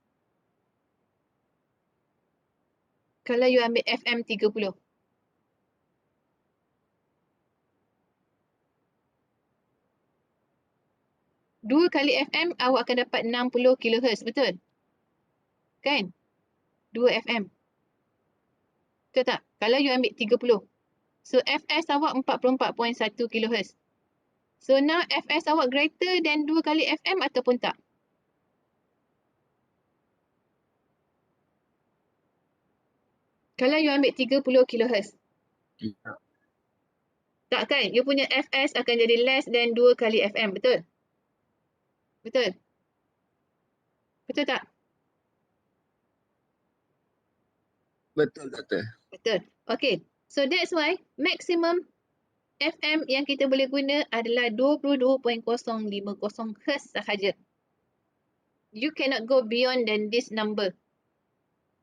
Kalau you ambil FM 30. Dua kali FM awak akan dapat 60 kHz, betul? Kan? 2 FM. Betul tak? Kalau you ambil 30. So, FS awak 44.1 kHz. So, now FS awak greater than 2 kali FM ataupun tak? Kalau you ambil 30 kHz. Tidak. Tak kan? You punya FS akan jadi less than 2 kali FM, betul? Betul? Betul tak? Betul, Doktor. Betul. Okay. So, that's why maximum FM yang kita boleh guna adalah 22.050 Hz sahaja. You cannot go beyond than this number.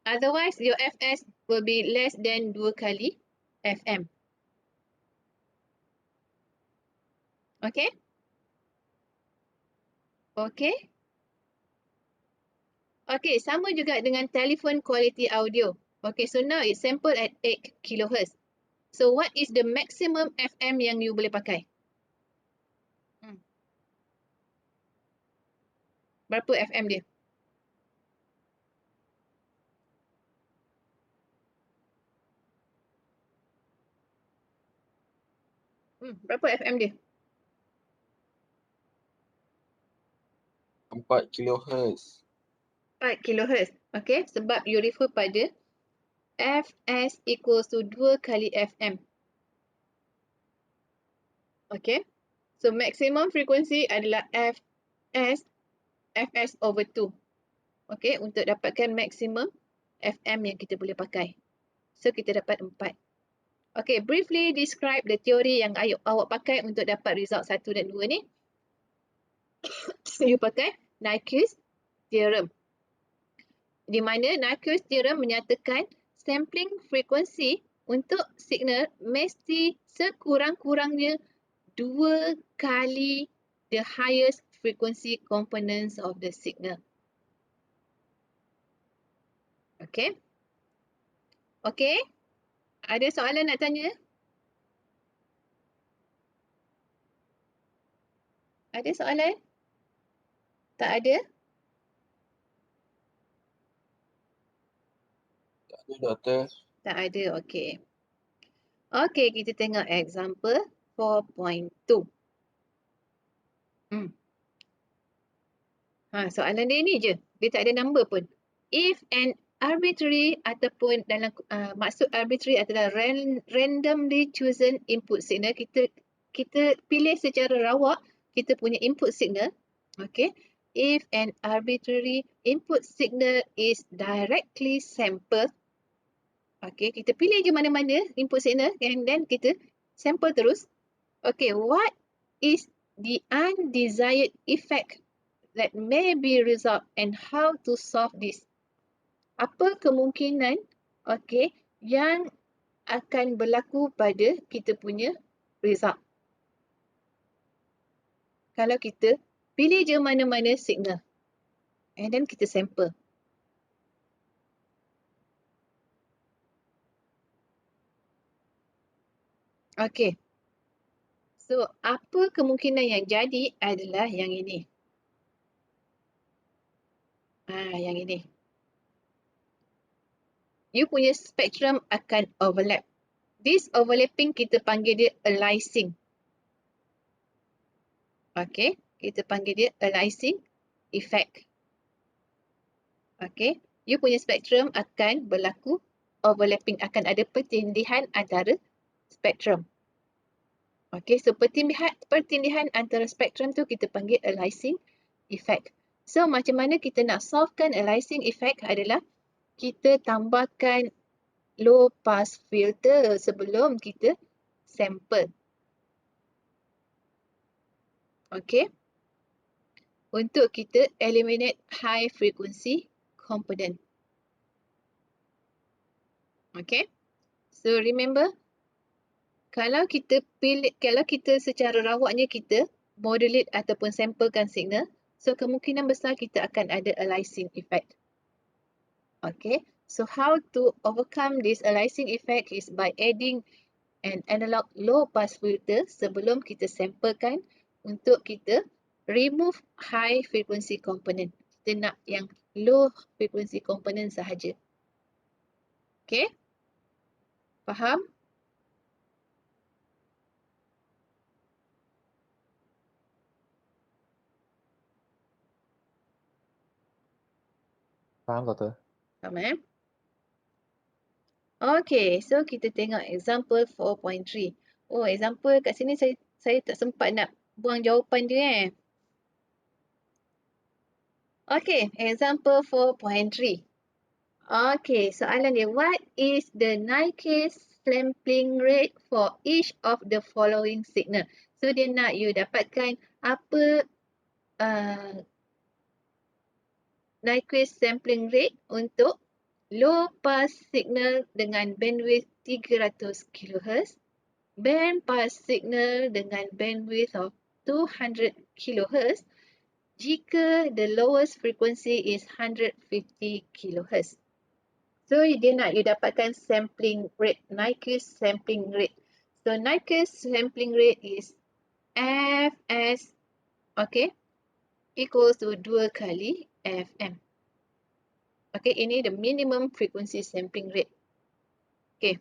Otherwise, your FS will be less than 2 kali FM. Okay? Okay. Okay, sama juga dengan telephone quality audio. Okay, so now it's sampled at 8 kHz. So what is the maximum FM yang you boleh pakai? Berapa FM dia? Berapa FM dia? 4 kHz. 4 kHz. Okay, sebab you refer pada Fs equals to 2 kali FM. Okay, so maximum frequency adalah Fs over 2. Okay, untuk dapatkan maximum FM yang kita boleh pakai. So, kita dapat 4. Okay, briefly describe the theory yang awak pakai untuk dapat result 1 dan 2 ni. You pakai Nyquist theorem. Di mana Nyquist theorem menyatakan sampling frekuensi untuk signal mesti sekurang-kurangnya 2 kali the highest frequency components of the signal. Okay. Okay. Ada soalan nak tanya? Ada soalan? Tak ada? Tak ada, Doktor. Tak ada, okay. Okay, kita tengok example 4.2. Soalan dia ni je. Dia tak ada number pun. If an arbitrary ataupun dalam maksud arbitrary adalah randomly chosen input signal, kita pilih secara rawak kita punya input signal. Okay. If an arbitrary input signal is directly sampled, okay, kita pilih je mana-mana input signal and then kita sample terus. Okay, what is the undesired effect that may be result and how to solve this? Apa kemungkinan yang akan berlaku pada kita punya result? Kalau kita pilih je mana-mana signal and then kita sample. Okay. So, apa kemungkinan yang jadi adalah yang ini. Yang ini. You punya spektrum akan overlap. This overlapping kita panggil dia aliasing. Okay, kita panggil dia aliasing effect. Okay, you punya spektrum akan berlaku overlapping, akan ada pertindihan antara spektrum. Okay, so pertindihan antara spektrum tu kita panggil aliasing effect. So, macam mana kita nak solvekan aliasing effect adalah kita tambahkan low pass filter sebelum kita sample. Okay. Untuk kita eliminate high frequency component. Okay. So remember, kalau kita secara rawaknya kita modulate ataupun samplekan signal, so kemungkinan besar kita akan ada aliasing effect. Okay. So how to overcome this aliasing effect is by adding an analog low pass filter sebelum kita samplekan untuk kita remove high frequency component. Kita nak yang low frequency component sahaja. Okay? Faham? Faham, Doktor? Faham? Okay, so kita tengok example 4.3. Oh, example kat sini saya tak sempat nak buang jawapan dia . Okay, example 4.3. Okay, soalan dia, what is the Nyquist sampling rate for each of the following signal? So dia nak you dapatkan apa Nyquist sampling rate untuk low pass signal dengan bandwidth 300 kHz, band pass signal dengan bandwidth of 200 kHz jika the lowest frequency is 150 kHz. So dia nak you dapatkan sampling rate, Nyquist sampling rate. So Nyquist sampling rate is Fs, okay, equals to 2 kali Fm. Okay, ini the minimum frequency sampling rate. Okay.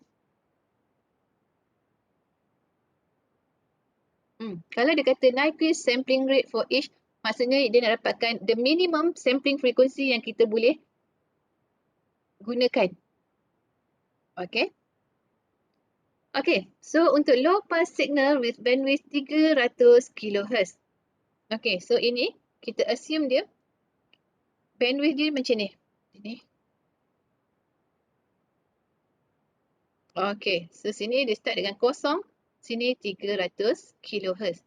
Kalau dia kata Nyquist sampling rate for each, maksudnya dia nak dapatkan the minimum sampling frequency yang kita boleh gunakan. Okay. Okay, so untuk low pass signal with bandwidth 300 kHz. Okay, so ini kita assume dia bandwidth dia macam ni. Ini. Okay, so sini dia start dengan kosong, sini 300 kHz.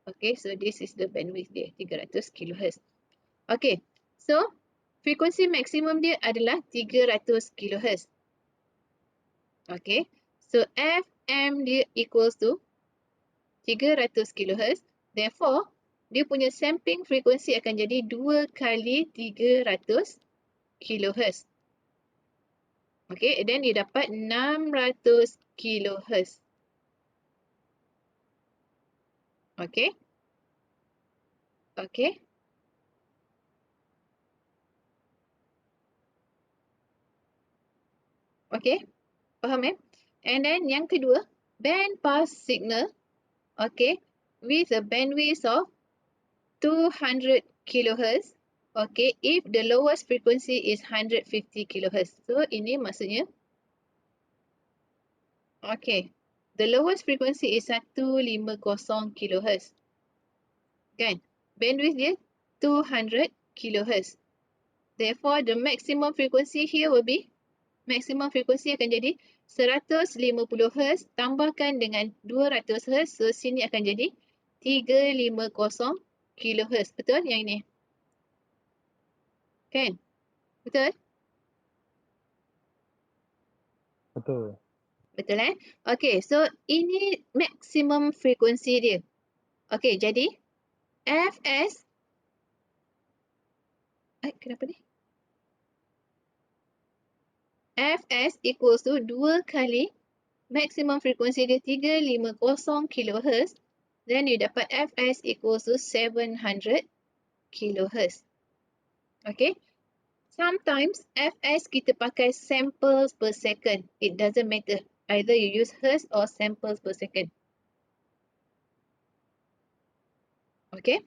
Okay, so this is the bandwidth dia, 300 kHz. Okay, so frekuensi maksimum dia adalah 300 kHz. Okay, so Fm dia equals to 300 kHz. Therefore, dia punya sampling frekuensi akan jadi 2 kali 300 kHz. Okay, then dia dapat 600 kHz. Okay. Okay. Okay, faham And then yang kedua, band pass signal, okay, with a bandwidth of 200 kHz, okay, if the lowest frequency is 150 kHz. So ini maksudnya, okay, the lowest frequency is 150 kHz. Kan? Bandwidth dia 200 kHz. Therefore, the maximum frequency here will be, maximum frequency akan jadi 150 Hz tambahkan dengan 200 Hz. So, sini akan jadi 350 kHz. Betul yang ini? Kan? Betul? Betul. Betul Okay, so ini maximum frequency dia. Okay, jadi Fs, kenapa ni? Fs equals to 2 kali maximum frequency dia 350 kHz. Then you dapat Fs equals to 700 kHz. Okay. Sometimes Fs kita pakai samples per second. It doesn't matter. Either you use Hertz or samples per second. Okay.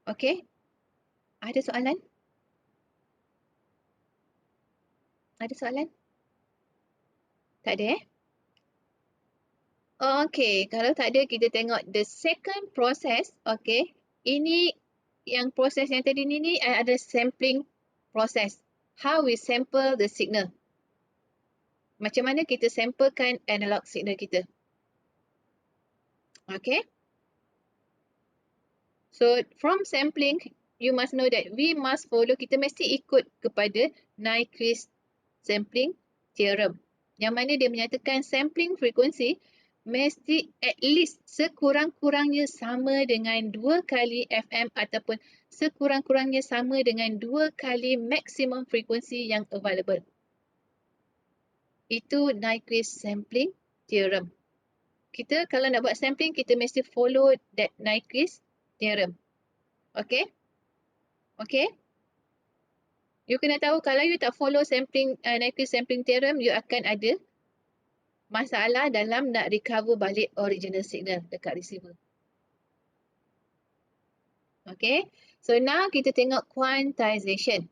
Okay. Ada soalan? Ada soalan? Tak ada Okay, kalau tak ada kita tengok the second process. Okay, ini yang proses yang tadi ni ada sampling process. How we sample the signal. Macam mana kita samplekan analog signal kita. Okay. So from sampling, you must know that we must follow, kita mesti ikut kepada Nyquist sampling theorem. Yang mana dia menyatakan sampling frequency mesti at least sekurang-kurangnya sama dengan 2 kali FM ataupun sekurang-kurangnya sama dengan 2 kali maximum frequency yang available. Itu Nyquist sampling theorem. Kita kalau nak buat sampling, kita mesti follow that Nyquist theorem. Okay? Okay? You kena tahu kalau you tak follow sampling Nyquist sampling theorem, you akan ada masalah dalam nak recover balik original signal dekat receiver. Okay? So now kita tengok quantization.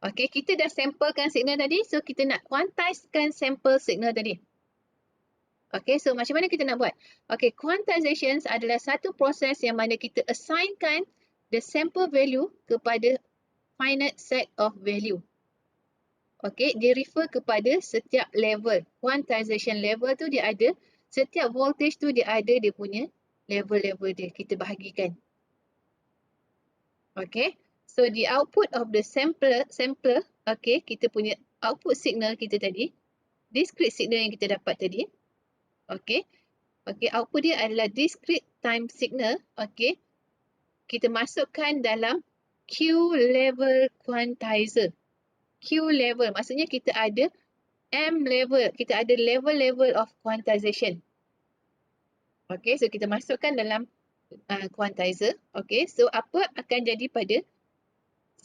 Okay, kita dah samplekan signal tadi, so kita nak quantizekan sample signal tadi. Okay, so macam mana kita nak buat? Okay, quantization adalah satu proses yang mana kita assignkan the sample value kepada finite set of value. Okay, dia refer kepada setiap level. Quantization level tu dia ada, setiap voltage tu dia ada dia punya level-level dia. Kita bahagikan. Okay, so the output of the sampler, okay, kita punya output signal kita tadi, discrete signal yang kita dapat tadi. Okay, Okey, output dia adalah discrete time signal. Okey, kita masukkan dalam Q level quantizer. Q level maksudnya kita ada M level, kita ada level-level of quantization. Okey, so kita masukkan dalam quantizer. Okey, so apa akan jadi pada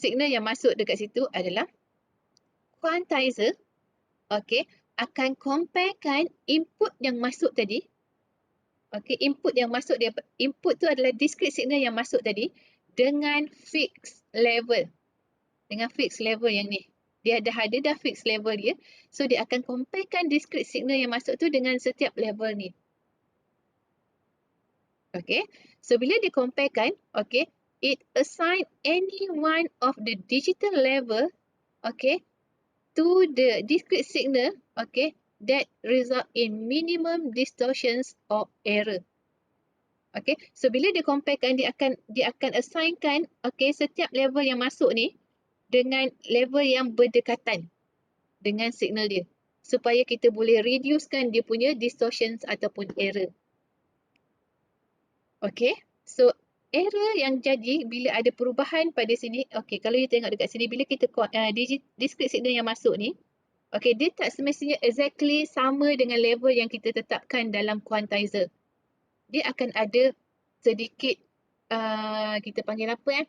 signal yang masuk dekat situ adalah quantizer, okey, akan comparekan input yang masuk tadi. Okey, input yang masuk dia, input tu adalah discrete signal yang masuk tadi dengan fixed level. Dengan fixed level yang ni. Dia dah fixed level dia. So dia akan comparekan discrete signal yang masuk tu dengan setiap level ni. Okey. So bila dia comparekan, okey, it assign any one of the digital level, okey, to the discrete signal, okay, that result in minimum distortions or error. Okay, so bila dia comparekan, dia akan assignkan, okay, setiap level yang masuk ni dengan level yang berdekatan dengan signal dia, supaya kita boleh reducekan dia punya distortions ataupun error. Okay, so error yang jadi bila ada perubahan pada sini, okay, kalau you tengok dekat sini, bila kita discrete signal yang masuk ni, okay, dia tak semestinya exactly sama dengan level yang kita tetapkan dalam quantizer. Dia akan ada sedikit, kita panggil apa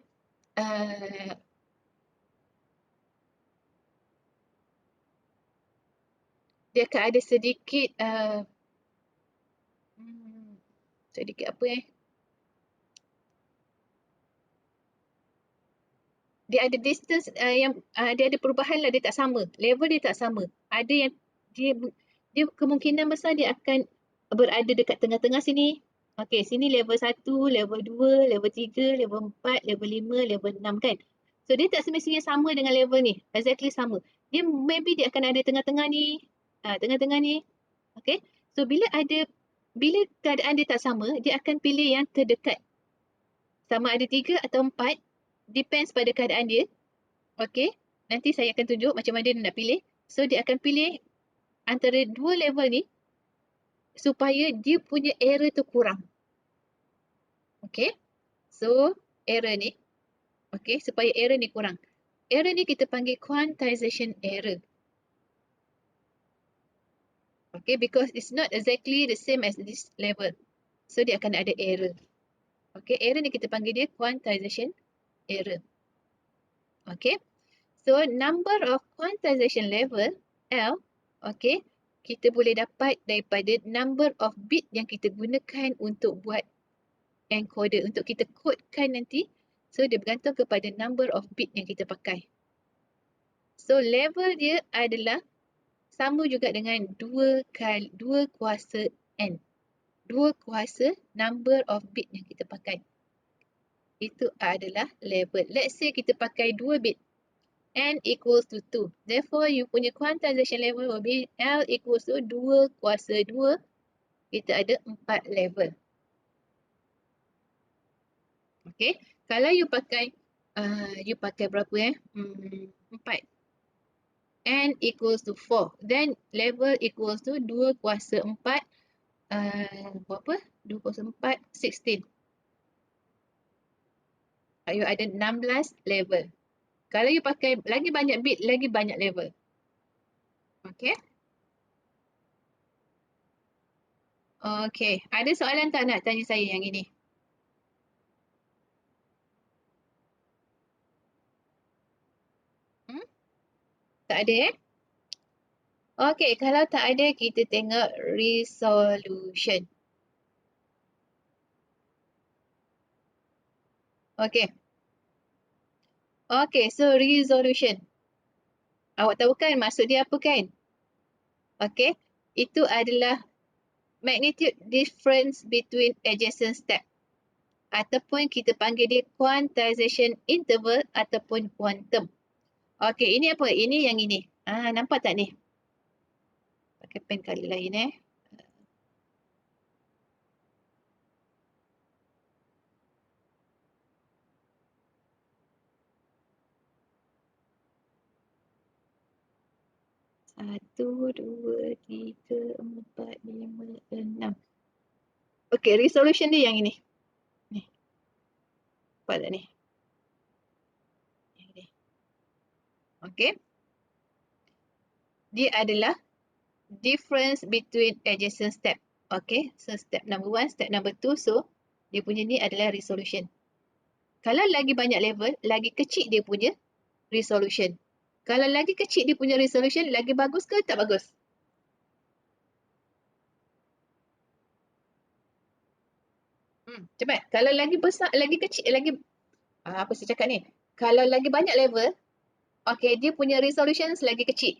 dia akan ada sedikit, sedikit apa dia ada distance yang dia ada perubahan lah, dia tak sama. Level dia tak sama. Ada yang dia kemungkinan besar dia akan berada dekat tengah-tengah sini. Okey, sini level 1, level 2, level 3, level 4, level 5, level 6 kan. So dia tak semestinya sama dengan level ni. Exactly sama. Dia maybe dia akan ada tengah-tengah ni. Tengah-tengah ni. Okey. So bila keadaan dia tak sama, dia akan pilih yang terdekat. Sama ada 3 atau 4. Depends pada keadaan dia. Okey, nanti saya akan tunjuk macam mana dia nak pilih. So dia akan pilih antara dua level ni supaya dia punya error tu kurang. Okey, so error ni, okey, supaya error ni kurang. Error ni kita panggil quantization error. Okay, because it's not exactly the same as this level. So dia akan ada error. Okay, error ni kita panggil dia quantization error. Okay. So, number of quantization level, L, okay, kita boleh dapat daripada number of bit yang kita gunakan untuk buat encoder, untuk kita codekan nanti. So, dia bergantung kepada number of bit yang kita pakai. So, level dia adalah sama juga dengan 2 kuasa N. 2 kuasa number of bit yang kita pakai. Itu adalah level. Let's say kita pakai 2 bit. N equals to 2. Therefore, you punya quantization level will be L equals to 2 kuasa 2. Kita ada 4 level. Okay. Kalau you pakai berapa 4. N equals to 4. Then level equals to 2 kuasa 4. Berapa? 2 kuasa 4, 16. You ada 16 level. Kalau you pakai lagi banyak bit, lagi banyak level. Okay. Okay. Ada soalan tak nak tanya saya yang ini? Tak ada Okay, kalau tak ada, kita tengok resolution. Okay. Okay, so resolution. Awak tahu kan maksud dia apa kan? Okay, itu adalah magnitude difference between adjacent step. Ataupun kita panggil dia quantization interval ataupun quantum. Okay, ini apa? Ini yang ini. Nampak tak ni? Pakai pen kali lain 1, 2, 3, 4, 5, 6. Okey, resolution dia yang ini. Ni. Nampak tak ni? Yang ni. Okey. Dia adalah difference between adjacent step. Okay, so step number 1, step number 2. So, dia punya ni adalah resolution. Kalau lagi banyak level, lagi kecil dia punya resolution. Kalau lagi kecil dia punya resolution, lagi bagus ke tak bagus? Cepat. Kalau lagi besar, lagi kecil, lagi... apa saya cakap ni? Kalau lagi banyak level, okay, dia punya resolution lagi kecil.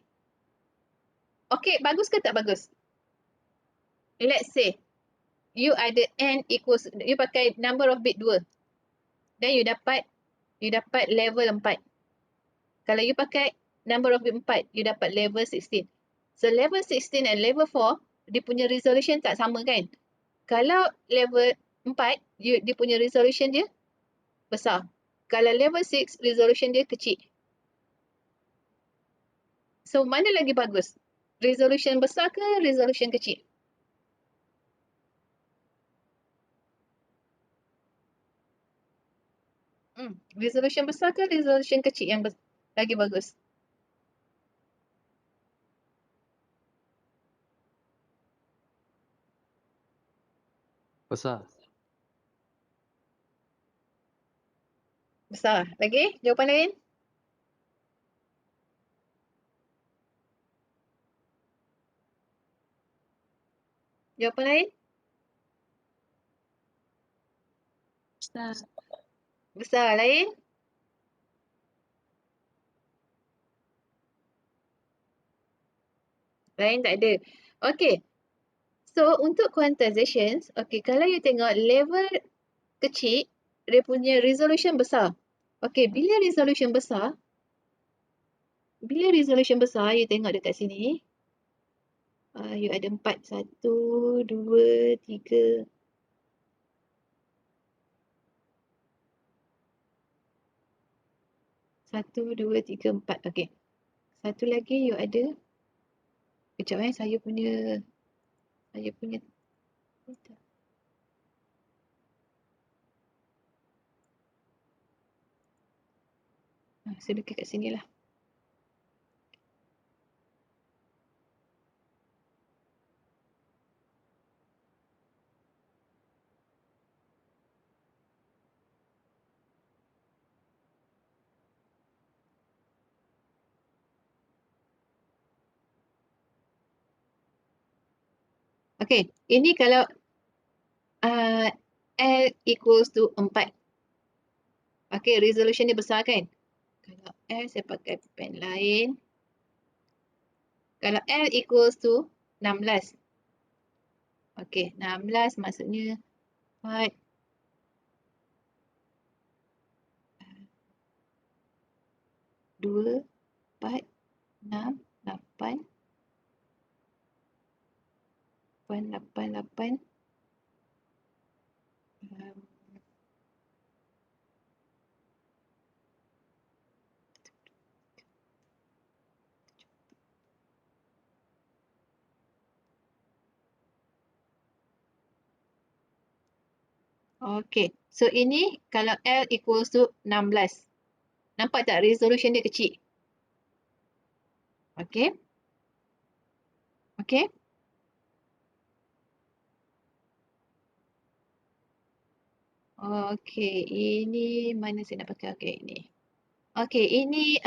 Okay, bagus ke tak bagus? Let's say, you ada n equals, you pakai number of bit 2. Then you dapat level 4. Kalau you pakai number of bit 4, you dapat level 16. So level 16 and level 4, dia punya resolution tak sama kan? Kalau level 4, dia punya resolution dia besar. Kalau level 6, resolution dia kecil. So mana lagi bagus? Resolution besar ke resolution kecil? Resolution besar ke resolution kecil yang lagi bagus? Besar. Besar. Lagi? Jawapan lain? Jawapan lain? Besar. Besar. Lain? Lain tak ada. Okay. So, untuk quantization, okay, kalau you tengok level kecil, dia punya resolution besar. Okay, bila resolution besar, you tengok dekat sini, you ada 4, 1, 2, 3. Satu, dua, tiga, empat. Okay. Satu lagi you ada. Kejap saya punya. Saya lukis kat sini lah. Okay, ini kalau L equals to 4. Okay, resolution dia besar kan? Kalau L, saya pakai pen lain. Kalau L equals to 16. Okay, 16 maksudnya 4. 2, 4, 6, 8. 8. Okay, so ini kalau L equals to 16. Nampak tak resolution dia kecil? Okay. Okay. Okay, ini mana saya nak pakai? Okay, ini. Okay, ini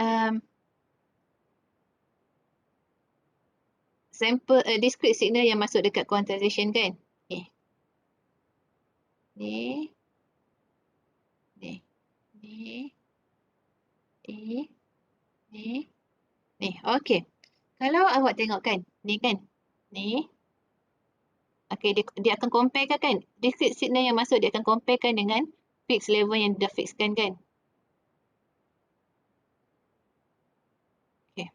sample discrete signal yang masuk dekat quantization kan? Ni. Ni. Ni. Ni. Ni. Ni. Ni. Okay. Kalau awak tengok kan? Ni kan? Ni. Okay, dia akan compare kan? Discrete signal yang masuk dia akan compare kan dengan fixed level yang dah fixkan kan? Okay.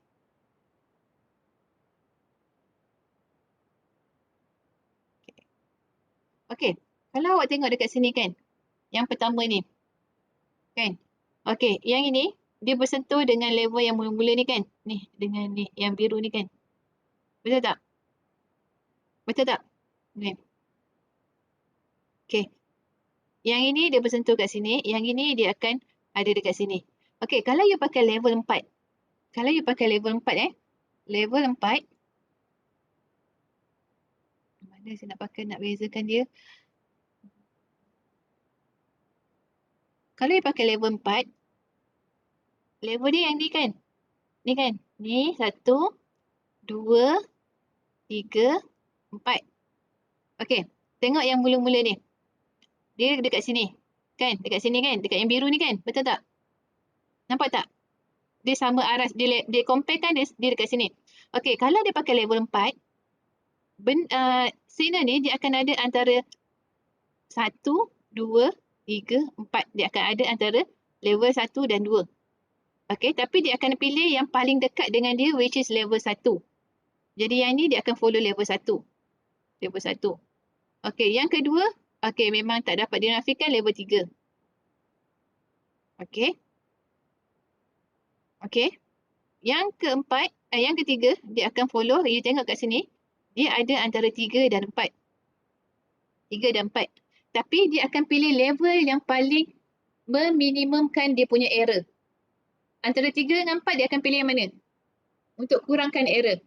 Okay. Kalau awak tengok dekat sini kan? Yang pertama ni. Kan? Okay, yang ini dia bersentuh dengan level yang mula-mula ni kan? Ni, dengan ni, yang biru ni kan? Betul tak? Betul tak? Ni. Okey. Yang ini dia bersentuh kat sini, yang ini dia akan ada dekat sini. Okey, kalau you pakai level 4. Kalau you pakai level 4 level 4. Mana saya nak pakai nak bezakan dia? Kalau you pakai level 4, level dia yang ni kan? Ni kan? Ni 1, 2, 3, 4. Okey, tengok yang mula-mula ni. Dia dekat sini. Kan? Dekat sini kan? Dekat yang biru ni kan? Betul tak? Nampak tak? Dia sama arah, dia compare kan dia dekat sini. Okey, kalau dia pakai level 4, signal ni dia akan ada antara 1, 2, 3, 4. Dia akan ada antara level 1 dan 2. Okey, tapi dia akan pilih yang paling dekat dengan dia which is level 1. Jadi yang ni dia akan follow level 1. Level 1. Okey, yang kedua, okey memang tak dapat dinafikan level 3. Okey. Okey. Yang keempat, yang ketiga, dia akan follow, you tengok kat sini, dia ada antara 3 dan 4. 3 dan 4. Tapi dia akan pilih level yang paling meminimumkan dia punya error. Antara 3 dengan 4 dia akan pilih yang mana? Untuk kurangkan error.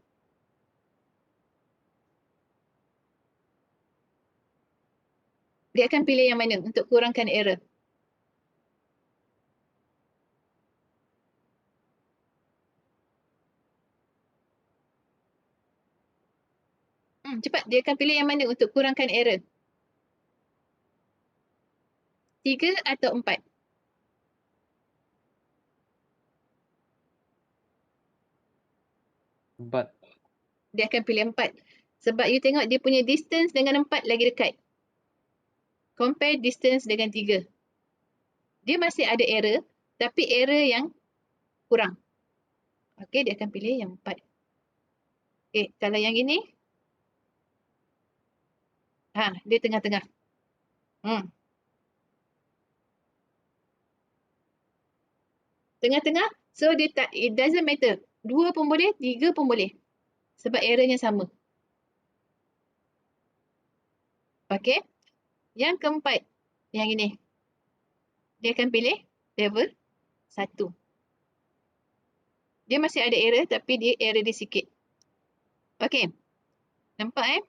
Dia akan pilih yang mana untuk kurangkan error? Cepat, dia akan pilih yang mana untuk kurangkan error? 3 atau 4? 4. Dia akan pilih 4. Sebab you tengok dia punya distance dengan 4 lagi dekat. Compare distance dengan 3. Dia masih ada error, tapi error yang kurang. Okey, dia akan pilih yang 4. Okey, kalau yang ini, dia tengah-tengah. Tengah-tengah, so dia tak, it doesn't matter. 2 pun boleh, 3 pun boleh. Sebab errornya sama. Okey. Yang keempat, yang ini. Dia akan pilih level 1. Dia masih ada error, tapi dia error dia sikit. Okey. Nampak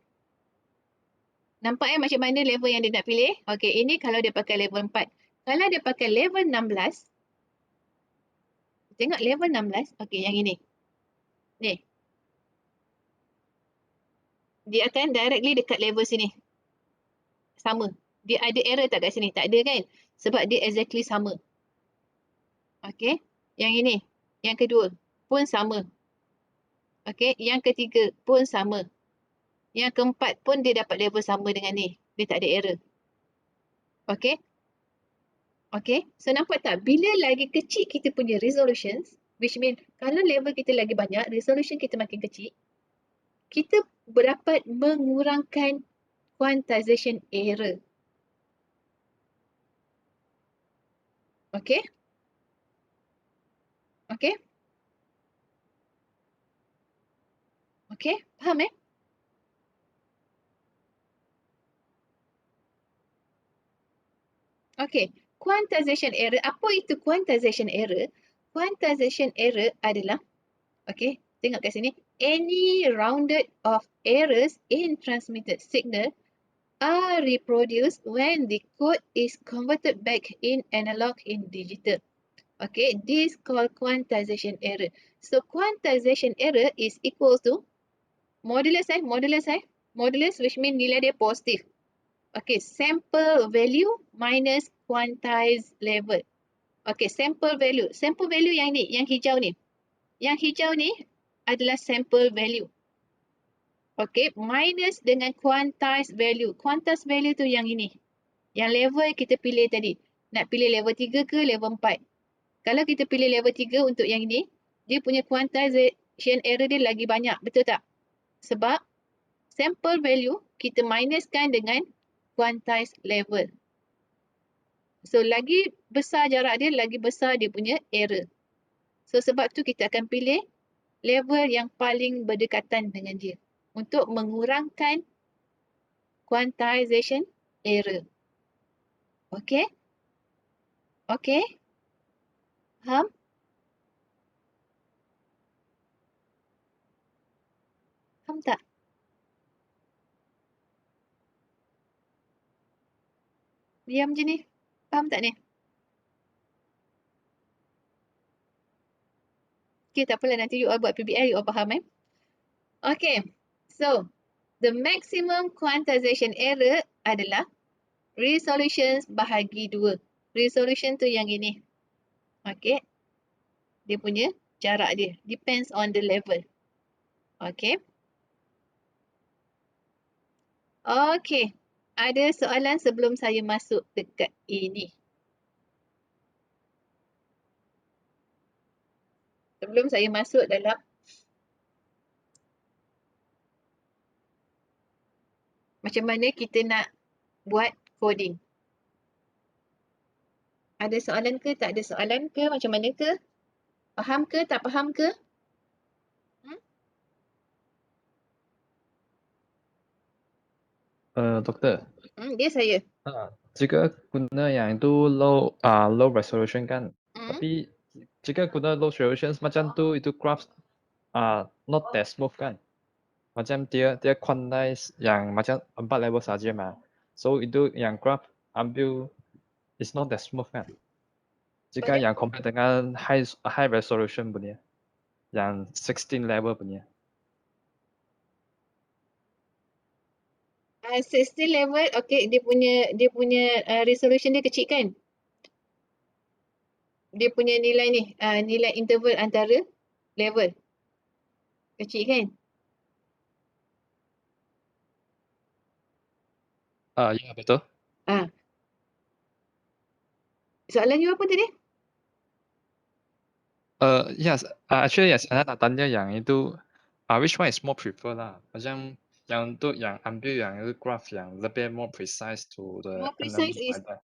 Nampak macam mana level yang dia nak pilih? Okey, ini kalau dia pakai level 4. Kalau dia pakai level 16, tengok level 16, okey yang ini. Ni. Dia akan directly dekat level sini. Sama. Dia ada error tak kat sini? Tak ada kan? Sebab dia exactly sama. Okey. Yang ini. Yang kedua pun sama. Okey. Yang ketiga pun sama. Yang keempat pun dia dapat level sama dengan ni. Dia tak ada error. Okey. Okey. So nampak tak? Bila lagi kecil kita punya resolutions, which mean kalau level kita lagi banyak, resolution kita makin kecil, kita dapat mengurangkan quantization error. Okey? Okey? Okey? Faham Okey. Quantization error. Apa itu quantization error? Quantization error adalah, okey, tengok kat sini. Any rounded off errors in transmitted signal are reproduced when the code is converted back in analog in digital. Okay, this called quantization error. So quantization error is equal to modulus which means nilai dia positif. Okay, sample value minus quantized level. Okay, sample value. Sample value yang ni, yang hijau ni. Yang hijau ni adalah sample value. Okay, minus dengan quantized value. Quantized value tu yang ini. Yang level kita pilih tadi. Nak pilih level 3 ke level 4. Kalau kita pilih level 3 untuk yang ini, dia punya quantization error dia lagi banyak. Betul tak? Sebab sample value kita minuskan dengan quantized level. So, lagi besar jarak dia, lagi besar dia punya error. So, sebab tu kita akan pilih level yang paling berdekatan dengan dia untuk mengurangkan quantization error. Okey? Okey? Faham? Faham tak? Diam je ni. Faham tak ni? Okay, tak apalah. Nanti you all buat PBL, you all faham Okay. So, the maximum quantization error adalah resolution bahagi 2. Resolution tu yang ini. Okay. Dia punya jarak dia. Depends on the level. Okay. Okay. Ada soalan sebelum saya masuk dekat ini? Sebelum saya masuk dalam macam mana kita nak buat coding. Ada soalan ke? Tak ada soalan ke? Macam mana ke? Faham ke? Tak faham ke? Doktor, Dia saya. jika guna yang itu low resolution kan, tapi jika guna low resolution macam tu itu graph not that smooth kan, macam dia quantize yang macam 4 level saja mah, so itu yang graph ambil is not that smooth kan. Jika yang compare dengan high resolution punya, yang 16 level punya. 16 level, okay, dia punya resolution dia kecil kan? Dia punya nilai ni, nilai interval antara level. Kecil kan? Ya betul. Soalan you apa tadi? Yes, actually yes, saya nak tanya yang itu, which one is more prefer lah? Macam yang tu yang ambil yang itu graph yang lebih more precise to the More enemy precise is like that.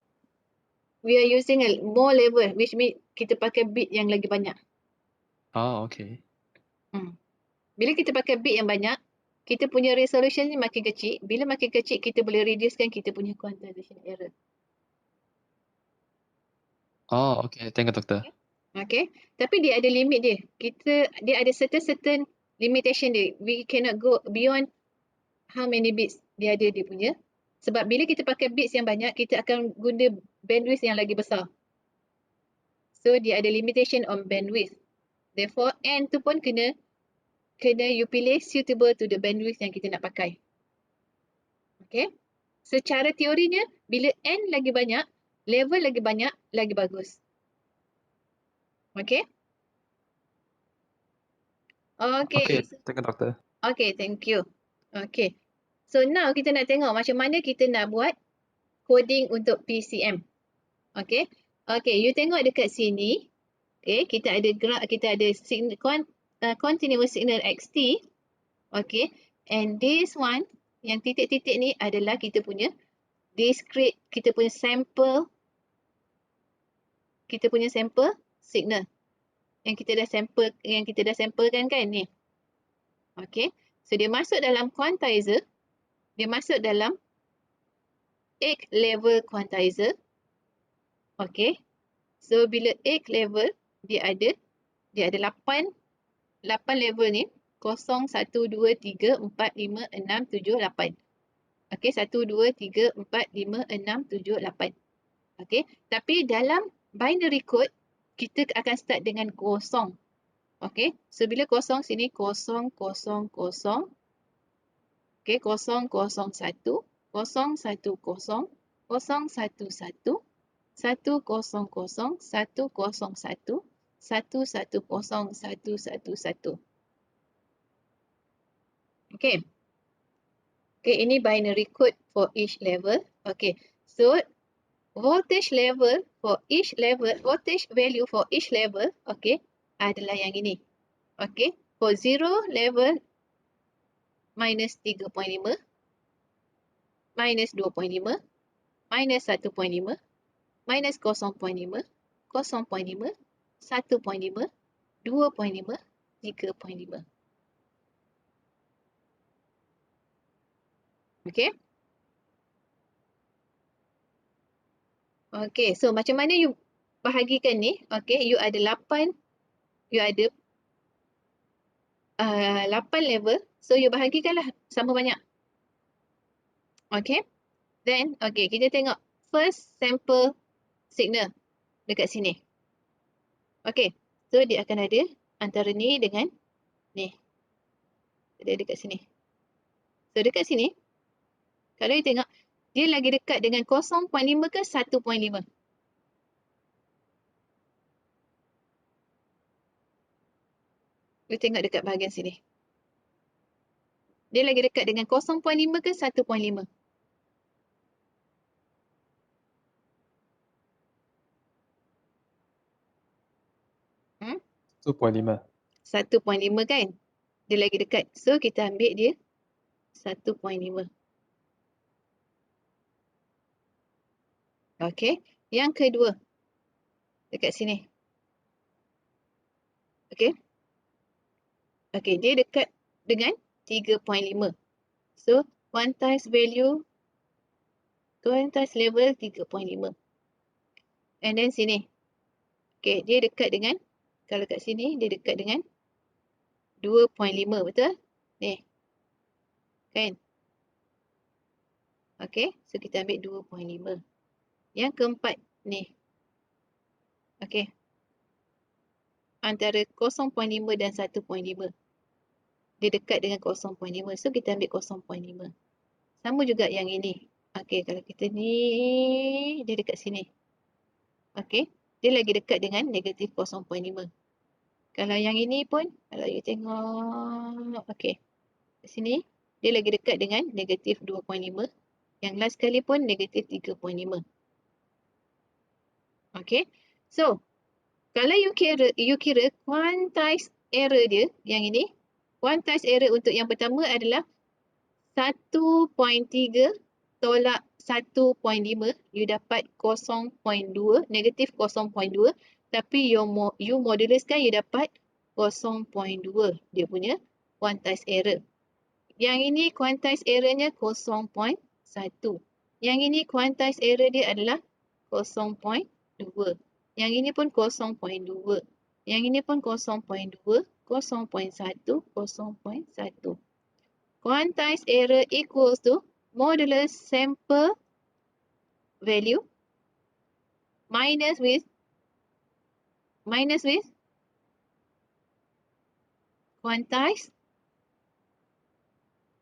we are using a more level, which means kita pakai bit yang lagi banyak. Oh, okay. Bila kita pakai bit yang banyak, kita punya resolution ni makin kecil. Bila makin kecil, kita boleh reducekan kita punya quantization error. Oh, okay. Thank you, doktor. Okay. Tapi dia ada limit dia. Dia ada certain limitation dia. We cannot go beyond how many bits dia ada dia punya. Sebab bila kita pakai bits yang banyak, kita akan guna bandwidth yang lagi besar. So, dia ada limitation on bandwidth. Therefore, N tu pun kena you pilih suitable to the bandwidth yang kita nak pakai. Okay. Secara teorinya, bila N lagi banyak, level lagi banyak, lagi bagus. Okay. Okay. Okay, thank you, doktor. Okay, thank you. Okay. So now kita nak tengok macam mana kita nak buat coding untuk PCM. Okay. Okay, you tengok dekat sini. Okay, kita ada continuous signal XT. Okay. And this one, yang titik-titik ni adalah kita punya discrete, kita punya sample signal. Yang kita dah samplekan kan ni. Okay. So dia masuk dalam quantizer. Dia masuk dalam 8 level quantizer. Okay. So bila 8 level, dia ada 8 level ni. 0, 1, 2, 3, 4, 5, 6, 7, 8. Okay. 1, 2, 3, 4, 5, 6, 7, 8. Okay. Tapi dalam binary code, kita akan start dengan 0. Okay. So bila 0 sini 0, 0, 0. Okay. 0, 0, 1. 0, 1, 0. 0, 1, 1. 1, 0, 0. 1, 1, 1. 1, 1, 0. 1, 1, 1, 1. Okay. Okay, ini binary code for each level. Okay. So, voltage level for each level, voltage value for each level, okay, adalah yang ini. Okay. For 0 level, minus 3.5, minus 2.5, minus 1.5, minus 0.5, 0.5, 1.5, 2.5, 3.5. Okay. Okay, so macam mana you bahagikan ni? Okay, you ada 8, you ada 8 level. So, you bahagikanlah sama banyak. Okay, then, okay, kita tengok first sample signal dekat sini. Okay, so dia akan ada antara ni dengan ni. Dia dekat sini. So, dekat sini, kalau you tengok, dia lagi dekat dengan 0.5 ke 1.5? You tengok dekat bahagian sini. Dia lagi dekat dengan 0.5 ke 1.5? 2.5. 1.5 kan? Dia lagi dekat. So, kita ambil dia 1.5. Okay. Yang kedua. Dekat sini. Okay. Okay. Dia dekat dengan 3.5. So, quantized value, quantized level 3.5. And then sini. Okay. Dia dekat dengan, kalau kat sini, dia dekat dengan 2.5. Betul? Ni. Kan? Okay. So, kita ambil 2.5. Yang keempat ni. Okay. Antara 0.5 dan 1.5. Dia dekat dengan 0.5. So, kita ambil 0.5. Sama juga yang ini. Okay, kalau kita ni, dia dekat sini. Okay. Dia lagi dekat dengan negatif 0.5. Kalau yang ini pun, kalau you tengok, okay. Di sini, dia lagi dekat dengan negatif 2.5. Yang last kali pun negatif 3.5. Okay. So, kalau you kira quantized error dia, yang ini, quantized error untuk yang pertama adalah 1.3 tolak 1.5, you dapat 0.2, negatif 0.2. Tapi you moduluskan, you dapat 0.2. Dia punya quantized error. Yang ini quantized errornya 0.1. Yang ini quantized error dia adalah 0.2. Yang ini pun 0.2. Yang ini pun 0.2, 0.1, 0.1. Quantized error equals to modulus sample value minus with quantized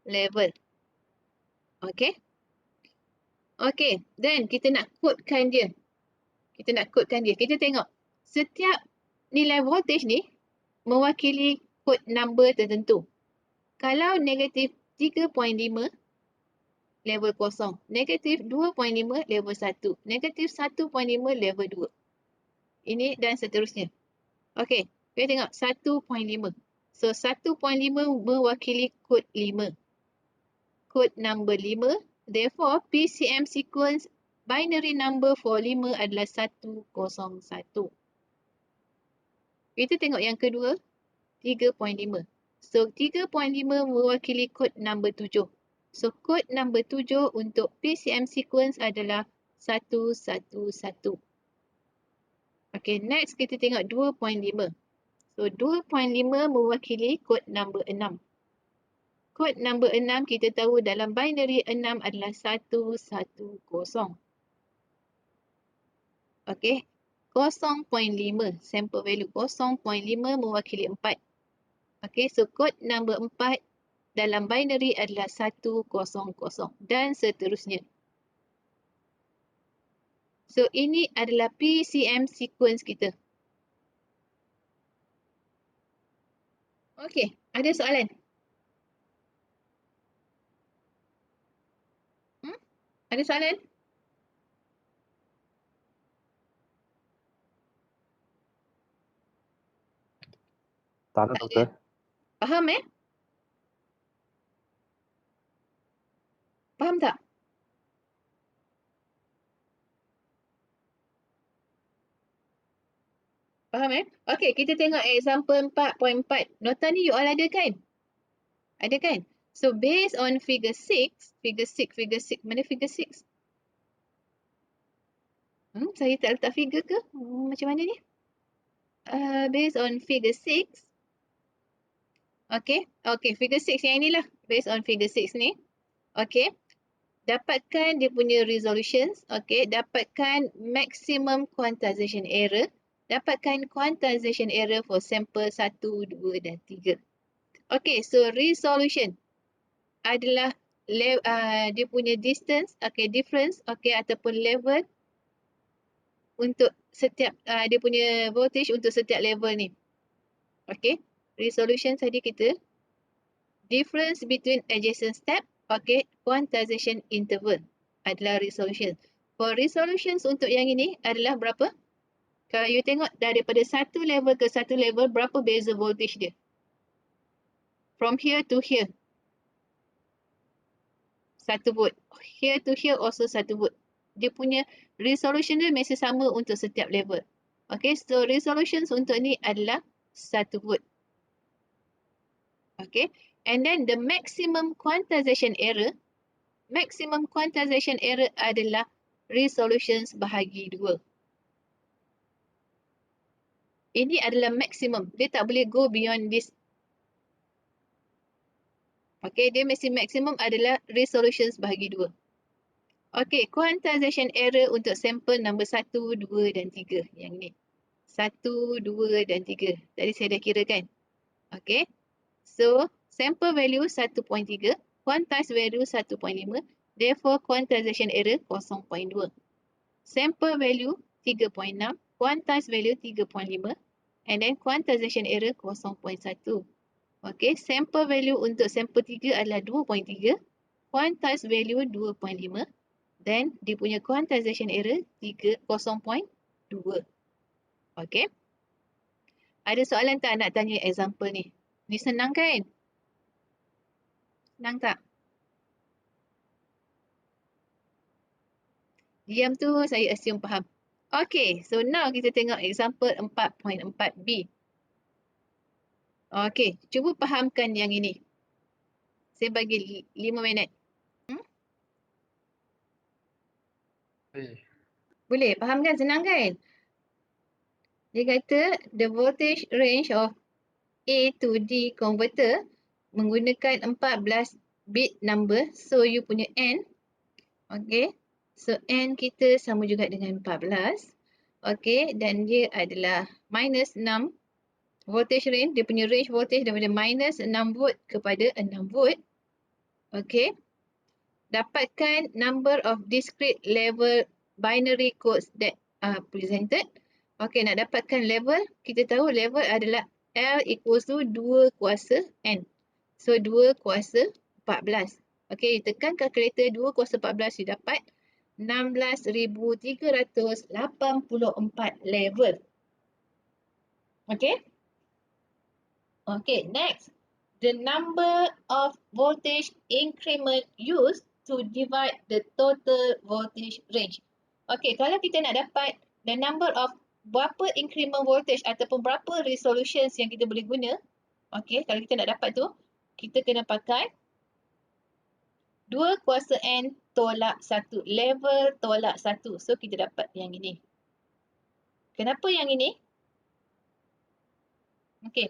level. Okay. Okay. Then kita nak codekan dia. Kita tengok setiap nilai voltage ni mewakili code number tertentu. Kalau negatif 3.5 level 0, negatif 2.5 level 1, negatif 1.5 level 2. Ini dan seterusnya. Okey, kita tengok 1.5. So 1.5 mewakili kod 5. Kod number 5. Therefore, PCM sequence binary number for 5 adalah 101. Kita tengok yang kedua, 3.5. So 3.5 mewakili kod number 7. So kod number 7 untuk PCM sequence adalah 111. Okay, next kita tengok 2.5. So 2.5 mewakili kod number 6. Kod number 6 kita tahu dalam binary 6 adalah 110. Okay, 0.5 sample value 0.5 mewakili 4. Okay, so kod number 4 dalam binary adalah 100 dan seterusnya. So ini adalah PCM sequence kita. Okay, ada soalan? Ada soalan? Tak ada, doktor. Faham Faham tak? Faham Okay, kita tengok example 4.4. Nota ni you all ada kan? Ada kan? So based on figure 6, mana figure 6? Saya tak letak figure ke? Macam mana ni? Based on figure 6. Okay. Okay, figure 6 yang inilah. Based on figure 6 ni. Okay. Dapatkan dia punya resolutions. Okay. Dapatkan maximum quantization error. Dapatkan quantization error for sample 1, 2 dan 3. Okay, so resolution adalah dia punya distance, okay, difference, okay, ataupun level untuk setiap dia punya voltage untuk setiap level ni. Okay, resolution tadi kita difference between adjacent step, okay, quantization interval adalah resolution. For resolutions untuk yang ini adalah berapa? Kalau you tengok daripada satu level ke satu level, berapa beza voltage dia? From here to here. 1 volt. Here to here also 1 volt. Dia punya resolution dia masih sama untuk setiap level. Okay, so resolutions untuk ni adalah 1 volt. Okay, and then the maximum quantization error adalah resolutions bahagi 2. Ini adalah maximum. Dia tak boleh go beyond this. Okay, dia mesti maximum adalah resolutions bahagi 2. Okay, quantization error untuk sampel nombor 1, 2 dan 3. Yang ni. 1, 2 dan 3. Tadi saya dah kira kan? Okay. So, sample value 1.3. Quantized value 1.5. Therefore, quantization error 0.2. Sample value 3.6. Quantized value 3.5. And then quantization error 0.1. Okay, sample value untuk sampel 3 adalah 2.3. Quantized value 2.5. Then dia punya quantization error 0.2. Okay. Ada soalan tak nak tanya example ni? Ni senang kan? Senang tak? Diam tu saya assume faham. Okay, so now kita tengok example 4.4b. Okay, cuba fahamkan yang ini. Saya bagi 5 minit. Boleh, faham kan? Senang kan? Dia kata the voltage range of A to D converter menggunakan 14 bit number. So you punya N. Okay. So N kita sama juga dengan 14. Okay. Dan dia adalah minus 6. Voltage range, dia punya range voltage daripada minus 6 volt kepada 6 volt. Okay. Dapatkan number of discrete level binary codes that are presented. Okay, nak dapatkan level, kita tahu level adalah L equals to 2 kuasa N. So, 2 kuasa 14. Okay, tekan kalkulator 2 kuasa 14, you dapat 16,384 level. Okay. Okay, next. The number of voltage increment used to divide the total voltage range. Okay, kalau kita nak dapat the number of berapa increment voltage ataupun berapa resolutions yang kita boleh guna. Okay, kalau kita nak dapat tu, kita kena pakai 2 kuasa N tolak 1. Level tolak 1. So, kita dapat yang ini. Kenapa yang ini? Okay,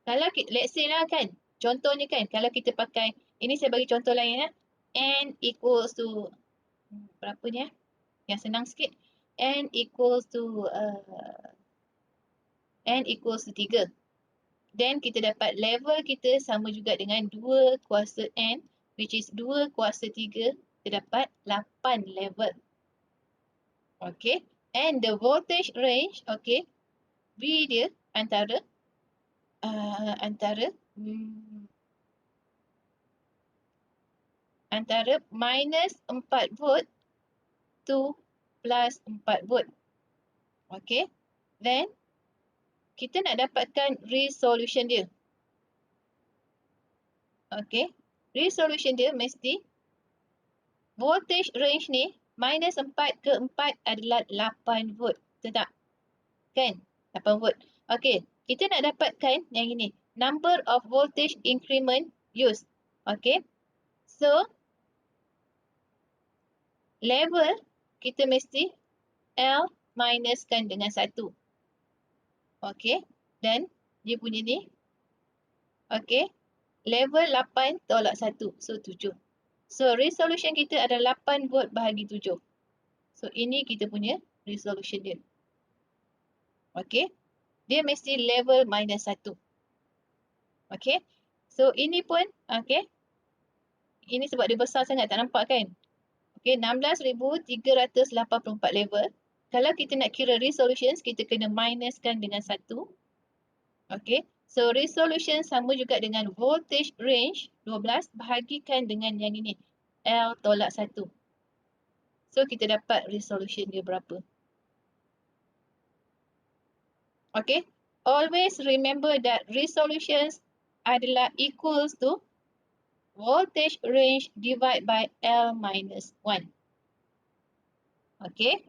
kalau kita, let's say lah kan, contohnya kan, kalau kita pakai, ini saya bagi contoh lain ya. N equals to, berapa ni ya? Yang senang sikit. N equals to 3. Then kita dapat level kita sama juga dengan 2 kuasa N, which is 2 kuasa 3, kita dapat 8 level. Okay. And the voltage range, okay, V dia antara minus 4 volt to plus 4 volt. Okay. Then, kita nak dapatkan resolution dia. Okay. Resolution dia mesti voltage range ni minus 4 ke 4 adalah 8 volt. Betul tak? Kan? 8 volt. Okay. Kita nak dapatkan yang ini. Number of voltage increment used. Okay. So, level kita mesti L minuskan dengan 1. Okey. Dan dia punya ni. Okey. Level 8 tolak 1. So 7. So resolution kita adalah 8 volt bahagi 7. So ini kita punya resolution dia. Okey. Dia mesti level minus 1. Okey. So ini pun, okey. Ini sebab dia besar sangat, tak nampak kan? Okey, 16,384 level. Kalau kita nak kira resolutions, kita kena minuskan dengan 1. Okey. So resolution sama juga dengan voltage range 12 bahagikan dengan yang ini. L tolak 1. So kita dapat resolution dia berapa. Okay. Always remember that resolutions adalah equals to voltage range divided by L minus 1. Okay.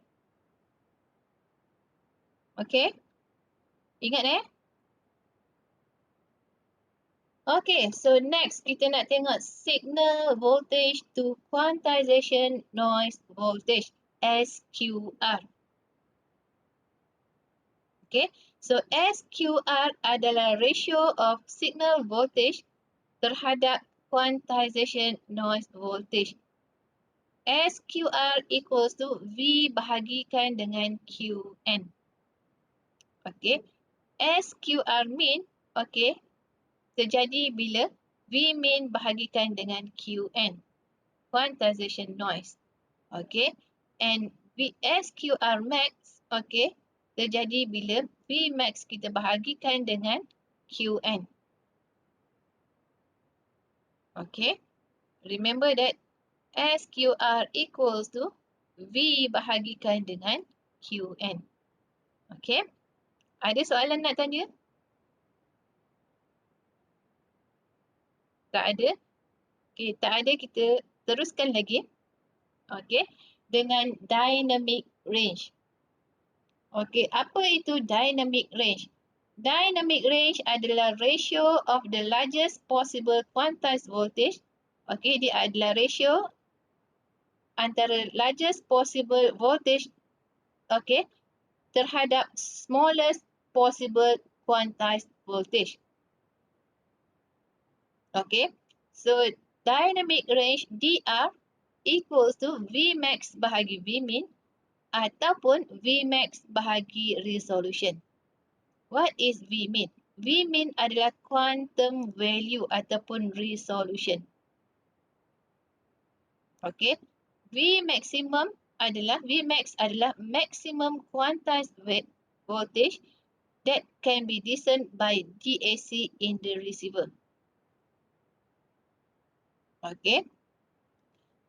Okay. Ingat Okay. So next kita nak tengok signal voltage to quantization noise voltage SQR. Okay. So SQR adalah ratio of signal voltage terhadap quantization noise voltage. SQR equals to V bahagikan dengan QN. Okay. SQR mean, okay, terjadi bila V mean bahagikan dengan QN. Quantization noise. Okay. And SQR max, okay, terjadi bila V max kita bahagikan dengan QN. Okay. Remember that SQR equals to V bahagikan dengan QN. Okay. Ada soalan nak tanya? Tak ada? Okay, tak ada, kita teruskan lagi. Okay. Dengan dynamic range. Okay, apa itu dynamic range? Dynamic range adalah ratio of the largest possible quantized voltage. Okay, dia adalah ratio antara largest possible voltage, okay, terhadap smallest possible quantized voltage. Okay, so dynamic range DR equals to V max bahagi V min ataupun V max bahagi resolution. What is V min? V min adalah quantum value ataupun resolution. Okay, V max adalah maximum quantized voltage that can be discerned by DAC in the receiver. Okay.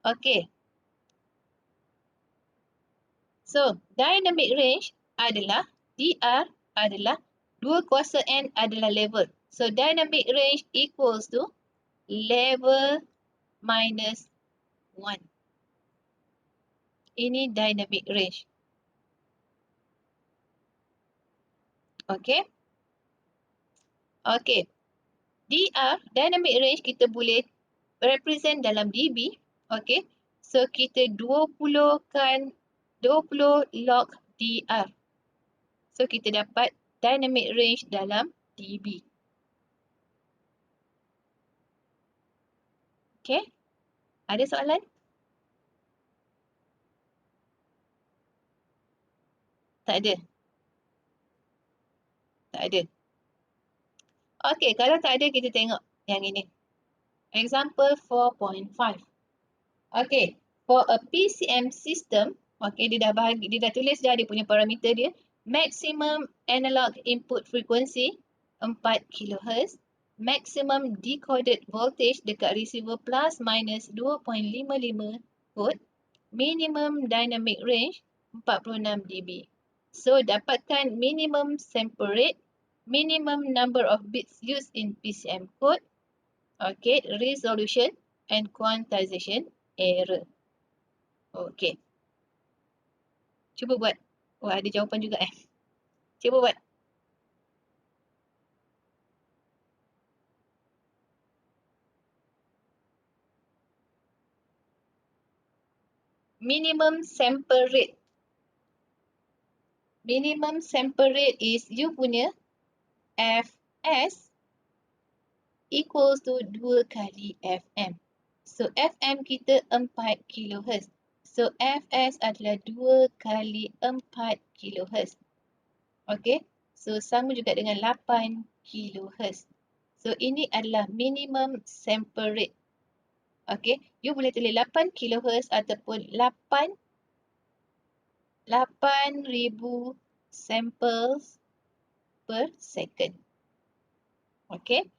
Okay. So, dynamic range adalah DR adalah 2 kuasa N adalah level. So, dynamic range equals to level minus 1. Ini dynamic range. Okay. Okay. DR, dynamic range, kita boleh represent dalam dB. Okay. So, kita 20 log DR. So, kita dapat dynamic range dalam dB. Okay. Ada soalan? Tak ada. Tak ada. Okay, kalau tak ada, kita tengok yang ini. Example 4.5. Okay, for a PCM system, okay, dia dah tulis dah dia punya parameter dia. Maximum analog input frequency 4 kHz. Maximum decoded voltage dekat receiver plus minus 2.55 volt. Minimum dynamic range 46 dB. So, dapatkan minimum sample rate, minimum number of bits used in PCM code, okay, resolution and quantization error. Okay. Cuba buat. Wah, ada jawapan juga Cuba buat. Minimum sample rate. minimum sample rate is you punya Fs equals to 2 kali Fm. So Fm kita 4 kHz. So Fs adalah 2 kali 4 kHz. Okay. So sama juga dengan 8 kHz. So ini adalah minimum sample rate. Okay. You boleh tulis 8 kHz ataupun 8,000 samples per second. Okay.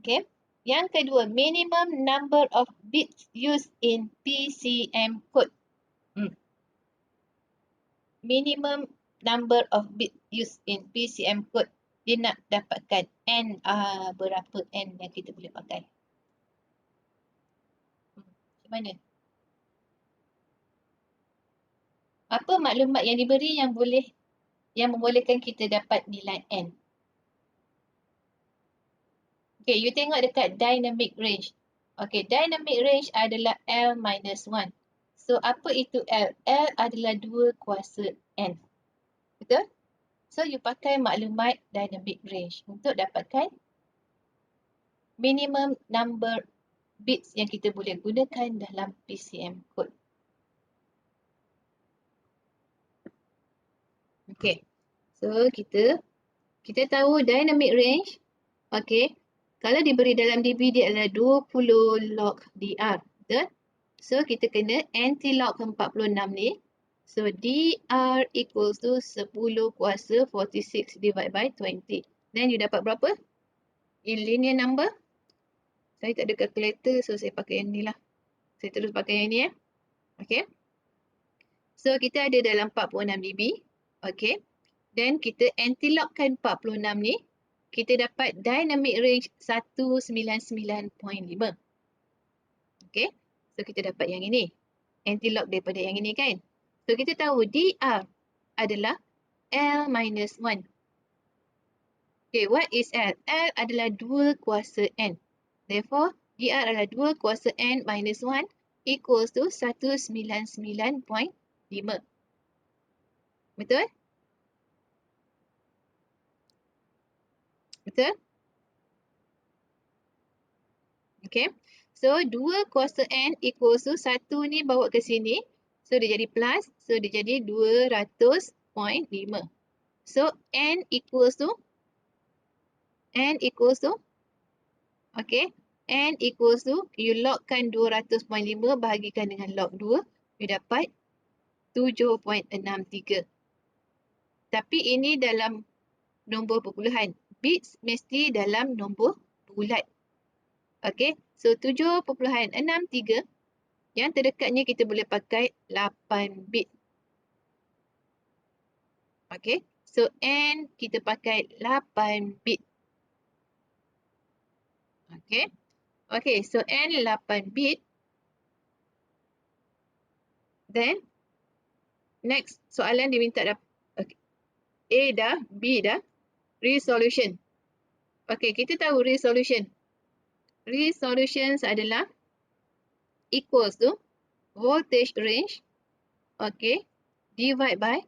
Okay. Yang kedua, minimum number of bits used in PCM code. Minimum number of bits used in PCM code. Dia nak dapatkan N, berapa N yang kita boleh pakai. Macam mana? Apa maklumat yang diberi yang membolehkan kita dapat nilai N? Okay, you tengok dekat dynamic range. Okay, dynamic range adalah L-1. So, apa itu L? L adalah 2 kuasa N. Betul? So, you pakai maklumat dynamic range untuk dapatkan minimum number bits yang kita boleh gunakan dalam PCM code. Okay. So, kita tahu dynamic range. Okay. Kalau diberi dalam dB, dia adalah 20 log DR. Betul? So, kita kena anti-log 46 ni. So, DR equals to 10 kuasa 46 divided by 20. Then, you dapat berapa? In linear number. Saya tak ada calculator, so saya pakai yang ni lah. Saya terus pakai yang ni. Okay. So, kita ada dalam 46 dB. Okay. Then, kita anti-logkan 46 ni. Kita dapat dynamic range 199.5. Okay. So, kita dapat yang ini. Anti-log daripada yang ini kan. So, kita tahu DR adalah L-1. Okay, what is L? L adalah 2 kuasa N. Therefore, DR adalah 2 kuasa N minus 1 equals to 199.5. Betul? Betul? Okay. So, 2 kuasa N equals to 1 ni bawa ke sini. So, dia jadi plus. So, dia jadi 200.5. So, N equals to okay. N equals to, you logkan 200.5 bahagikan dengan log 2. You dapat 7.63. Tapi ini dalam nombor perpuluhan. Bits mesti dalam nombor bulat. Okay. So, 7.63. Yang terdekatnya kita boleh pakai 8 bit. Okay. So, N kita pakai 8 bit. Okay. Okay. So, N 8 bit. Then, next soalan dia minta okay. A dah, B dah. Resolution. Okay. Kita tahu resolution. Resolutions adalah equals to voltage range, okay, divide by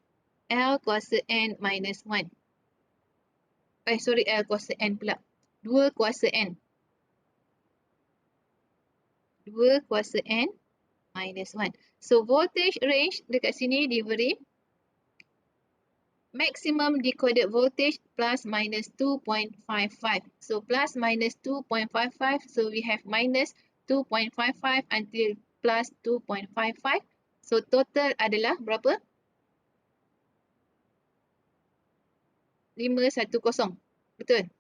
L kuasa N minus 1. L kuasa N pula. 2 kuasa N. 2 kuasa N minus 1. So, voltage range dekat sini diberi maximum decoded voltage plus minus 2.55. So, plus minus 2.55. So, we have minus 2.55 until plus 2.55. So, total adalah berapa? 510. Betul?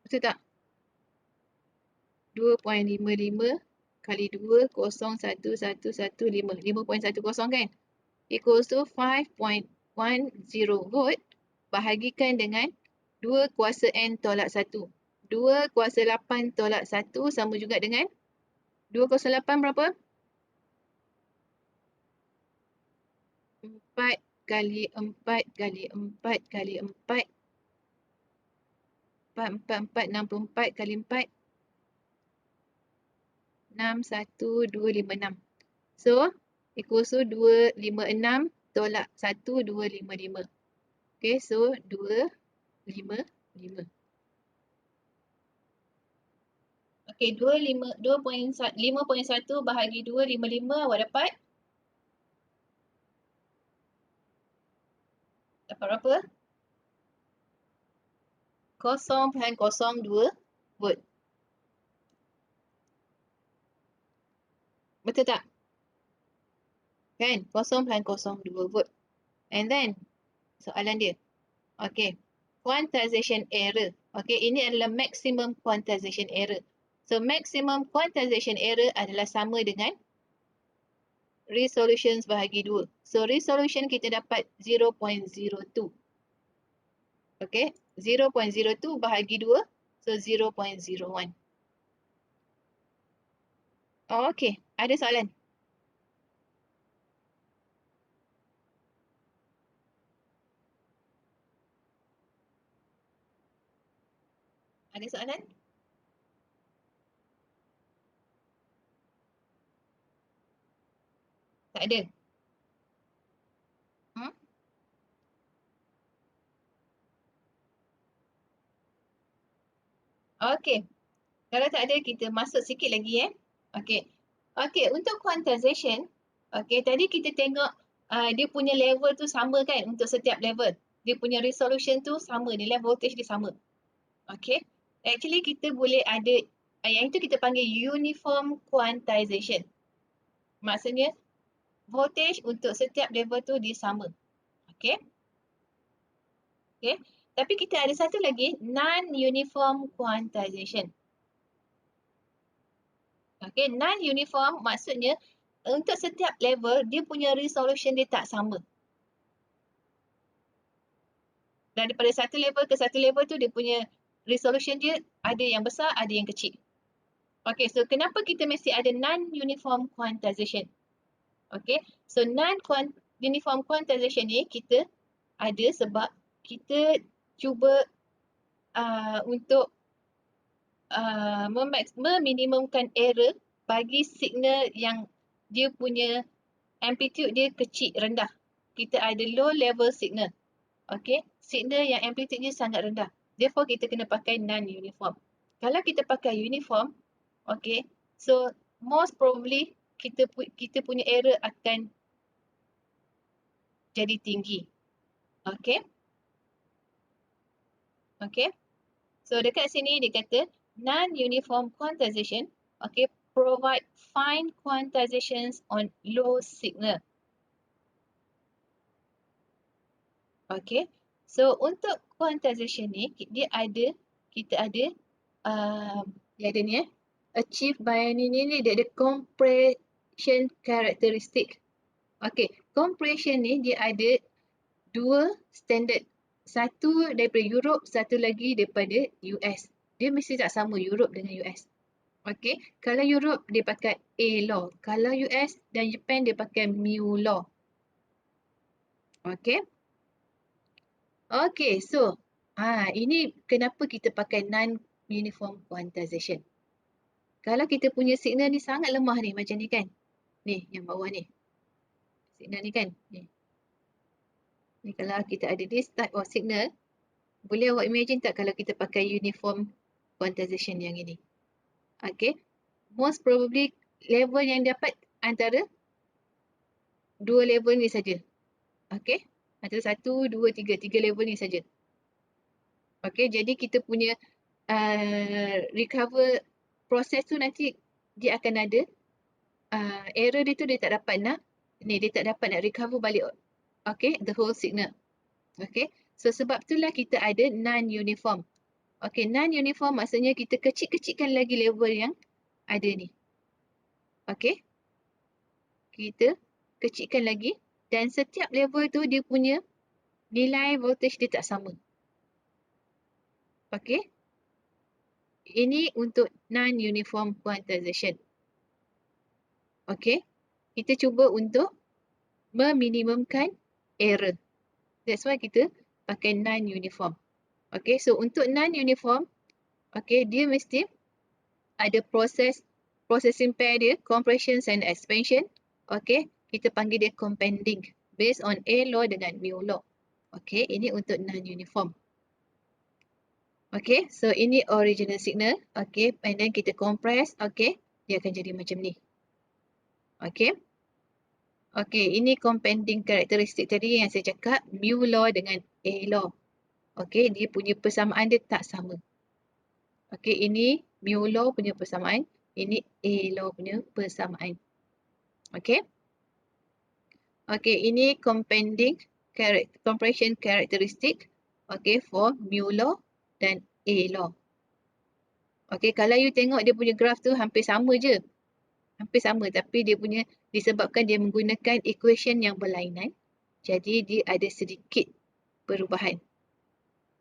Betul tak? 2.55 kali 2, 0.1115. 5.10 kan? Equals to 5.10 volt bahagikan dengan 2 kuasa N tolak 1. 2 kuasa 8 tolak 1 sama juga dengan 2 kuasa 8 berapa? 4 kali 4 kali 4 kali 4. 4, 64 kali 4. 61256. So, equals to 256 tolak 1255. Okay, so 255. Okay, 5.1 bahagi 255 awak dapat? Dapat berapa? 0.02 volt. Betul tak? Kan? 0.02 volt. And then, soalan dia. Okay. Quantization error. Okay, ini adalah maximum quantization error. So, maximum quantization error adalah sama dengan resolutions bahagi 2. So, resolution kita dapat 0.02. Okay, 0.02 bahagi 2. So, 0.01. Oh, okay, ada soalan? Ada soalan? Tak ada? Hmm? Okay. Kalau tak ada, kita masuk sikit lagi Okay. Okay, untuk quantization, okay, tadi kita tengok dia punya level tu sama kan untuk setiap level. Dia punya resolution tu sama, nilai voltage dia sama. Okay. Actually, kita boleh ada, yang itu kita panggil uniform quantization. Maksudnya, voltage untuk setiap level tu dia sama. Okay. Okay. Tapi kita ada satu lagi, non-uniform quantization. Okay, non-uniform maksudnya untuk setiap level dia punya resolution dia tak sama. Daripada satu level ke satu level tu dia punya resolution dia ada yang besar, ada yang kecil. Okay, so kenapa kita mesti ada non-uniform quantization? Okay, so non-uniform quantization ni kita ada sebab kita cuba untuk meminimumkan error bagi signal yang dia punya amplitude dia kecil, rendah. Kita ada low level signal. Okay, signal yang amplitude dia sangat rendah. Therefore, kita kena pakai non-uniform. Kalau kita pakai uniform, okay, so most probably kita punya error akan jadi tinggi. Okay. Okay. So dekat sini dia kata non-uniform quantization, okay, provide fine quantizations on low signal. Okay. So untuk quantization ni kita ada dia ada ni achieve by ni dia ada compression characteristic. Okay, compression ni dia ada dua standard. Satu daripada Europe, satu lagi daripada US. Dia mesti tak sama Europe dengan US. Okay, kalau Europe dia pakai A law. Kalau US dan Japan dia pakai mu law. Okay. Okay, so ini kenapa kita pakai non-uniform quantization. Kalau kita punya signal ni sangat lemah ni macam ni kan. Ni yang bawah ni. Signal ni kan. Ni kalau kita ada this type of signal, boleh awak imagine tak kalau kita pakai uniform quantization yang ini. Okay. Most probably level yang dapat antara dua level ni saja. Okay. Antara 1, 2, 3 level ni saja. Okay. Jadi kita punya recover proses tu nanti dia akan ada error dia tu dia tak dapat nak recover balik. Okay. The whole signal. Okay. So sebab itulah kita ada non-uniform. Okay. Non-uniform maksudnya kita kecil-kecilkan lagi level yang ada ni. Okay. Kita kecilkan lagi dan setiap level tu dia punya nilai voltage dia tak sama. Okay. Ini untuk non-uniform quantization. Okay. Kita cuba untuk meminimumkan error. That's why kita pakai non-uniform. Okay. So untuk non-uniform, okay, dia mesti ada processing pair dia, compression and expansion. Okay. kita panggil dia compounding based on A law dengan mu law. Okay, ini untuk non-uniform. Okay, so ini original signal. Okay, and then kita compress. Okay, dia akan jadi macam ni. Okay. Okay, ini compounding karakteristik tadi yang saya cakap mu law dengan A law. Okay, dia punya persamaan dia tak sama. Okay, ini mu law punya persamaan. Ini A law punya persamaan. Okay. Okay, ini compounding compression characteristic. Okay, for mu law dan A law. Okay, kalau you tengok dia punya graf tu hampir sama je. Hampir sama, tapi dia punya disebabkan dia menggunakan equation yang berlainan. Jadi dia ada sedikit perubahan.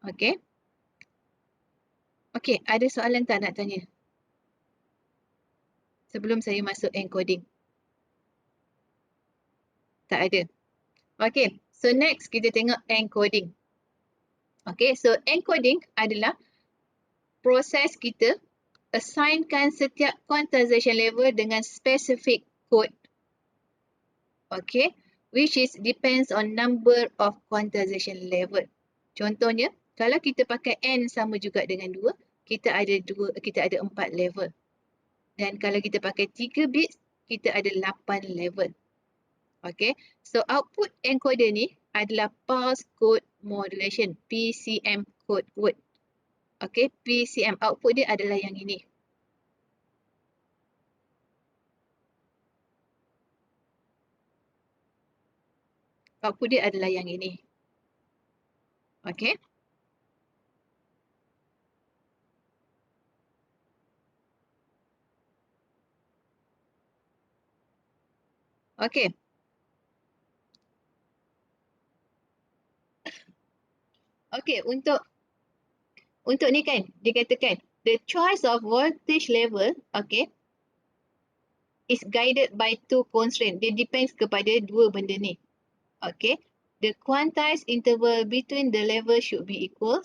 Okay. Okay, ada soalan tak nak tanya? Sebelum saya masuk encoding. Tak ada. Okay, so next kita tengok encoding. Okay, so encoding adalah proses kita assignkan setiap quantization level dengan specific code. Okay, which is depends on number of quantization level. Contohnya, kalau kita pakai n sama juga dengan 2, kita ada 4 level. Dan kalau kita pakai 3 bits, kita ada 8 level. Okay, so output encoder ni adalah pulse code modulation, PCM code word. Okay, PCM output dia adalah yang ini. Output dia adalah yang ini. Okay. Okay. Okay, untuk ni kan, dikatakan the choice of voltage level, okay, is guided by two constraints. Dia depends kepada dua benda ni. Okay, the quantized interval between the level should be equal.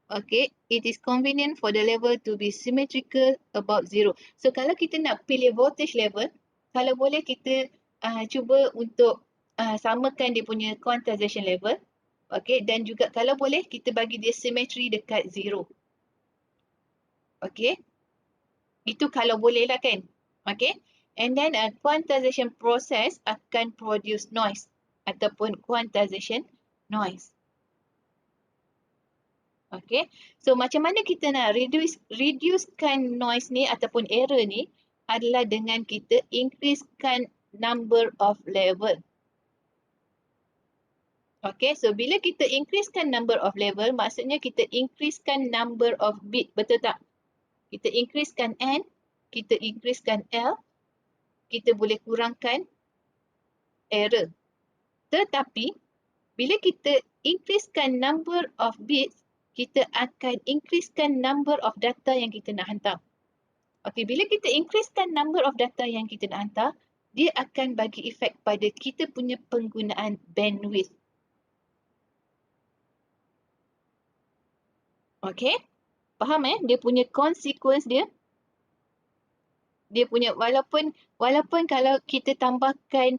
Okay, it is convenient for the level to be symmetrical about zero. So kalau kita nak pilih voltage level, kalau boleh kita cuba untuk samakan dia punya quantization level. Okay, dan juga kalau boleh kita bagi dia symmetry dekat zero. Okay, itu kalau boleh lah kan. Okay, and then quantization process akan produce noise ataupun quantization noise. Okay, so macam mana kita nak reducekan noise ni ataupun error ni adalah dengan kita increasekan number of level. Okay, so bila kita increasekan number of level, maksudnya kita increasekan number of bit, betul tak? Kita increasekan N, kita increasekan L, kita boleh kurangkan error. Tetapi, bila kita increasekan number of bits, kita akan increasekan number of data yang kita nak hantar. Okay, bila kita increasekan number of data yang kita nak hantar, dia akan bagi efek pada kita punya penggunaan bandwidth. Okay, faham dia punya consequence dia. Dia punya walaupun kalau kita tambahkan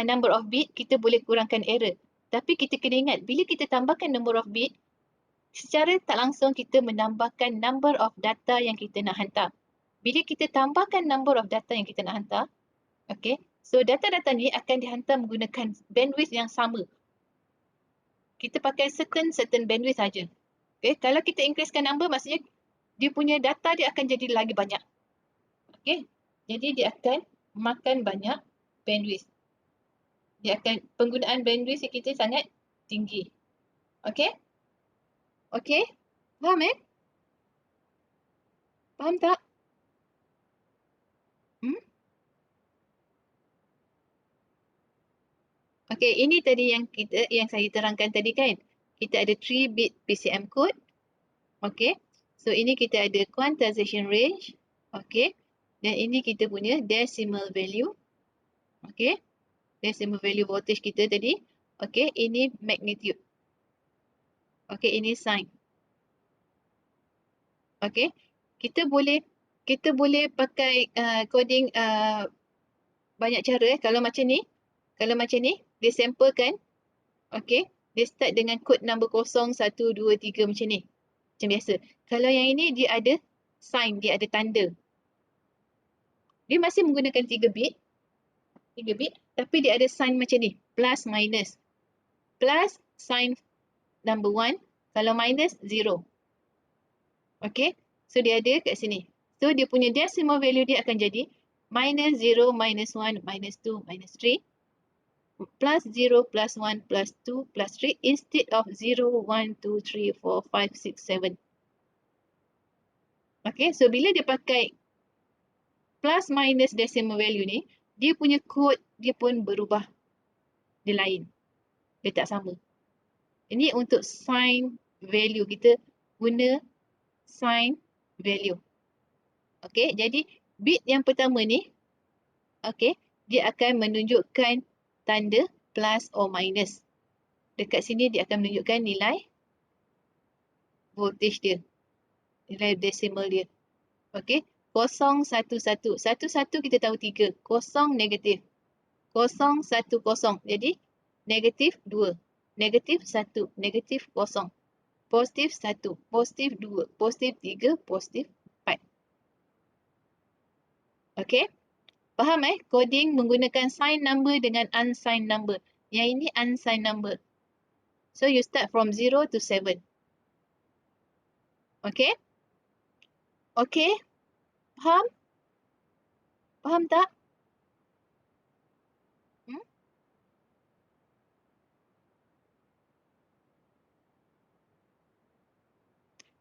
number of bit, kita boleh kurangkan error. Tapi kita kena ingat, bila kita tambahkan number of bit, secara tak langsung kita menambahkan number of data yang kita nak hantar. Bila kita tambahkan number of data yang kita nak hantar, okay, so data-data ni akan dihantar menggunakan bandwidth yang sama. Kita pakai certain bandwidth saja. Okay, kalau kita increasekan number, maksudnya dia punya data dia akan jadi lagi banyak. Okay, jadi dia akan makan banyak bandwidth. Dia akan penggunaan bandwidth kita sangat tinggi. Okay? Okay? Faham Faham tak? Okay, ini tadi yang saya terangkan tadi kan. Kita ada 3 bit PCM code. Okay. So ini kita ada quantization range. Okay. Dan ini kita punya decimal value. Okay. Decimal value voltage kita tadi. Okay. Ini magnitude. Okay. Ini sign. Okay. Kita boleh pakai coding banyak cara. Kalau macam ni, Kalau macam ni, dia samplekan. Okay. Dia start dengan kod number 0, 1, 2, 3 macam ni. Macam biasa. Kalau yang ini dia ada sign, dia ada tanda. Dia masih menggunakan 3 bit. 3 bit. Tapi dia ada sign macam ni. Plus, minus. Plus, sign number 1. Kalau minus, 0. Okay. So, dia ada kat sini. So, dia punya decimal value dia akan jadi minus 0, minus 1, minus 2, minus 3. Plus 0, plus 1, plus 2, plus 3 instead of 0, 1, 2, 3, 4, 5, 6, 7. Okay, so bila dia pakai plus minus decimal value ni, dia punya kod dia pun berubah. Dia lain. Dia tak sama. Ini untuk sign value. Kita guna sign value. Okay, jadi bit yang pertama ni, okay, dia akan menunjukkan tanda plus or minus. Dekat sini dia akan menunjukkan nilai voltage dia. Nilai decimal dia. Okey. 0, 1, 1. 1, 1 kita tahu 3. 0 negatif. 0, 1, 0. Jadi negatif 2. Negatif 1. Negatif 0. Positif 1. Positif 2. Positif 3. Positif 4. Okey. Faham Coding menggunakan sign number dengan unsigned number. Yang ini unsigned number. So you start from 0 to 7. Okay? Okay? Faham? Faham tak?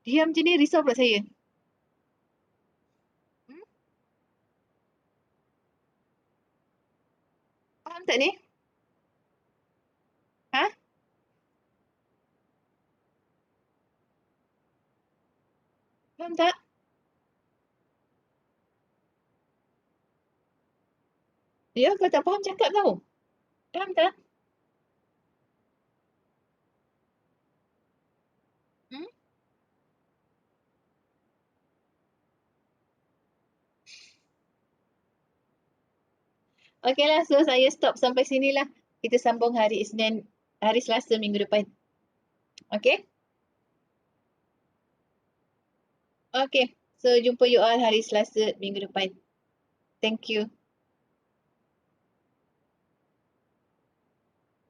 Diam je ni, risau pula saya. Faham tak ni? Ha? Faham tak? Ya, kalau tak faham cakap tau. Faham tak? Okeylah, so saya stop sampai sinilah. Kita sambung hari Isnin, hari Selasa minggu depan. Okay? Okay, so jumpa you all hari Selasa minggu depan. Thank you.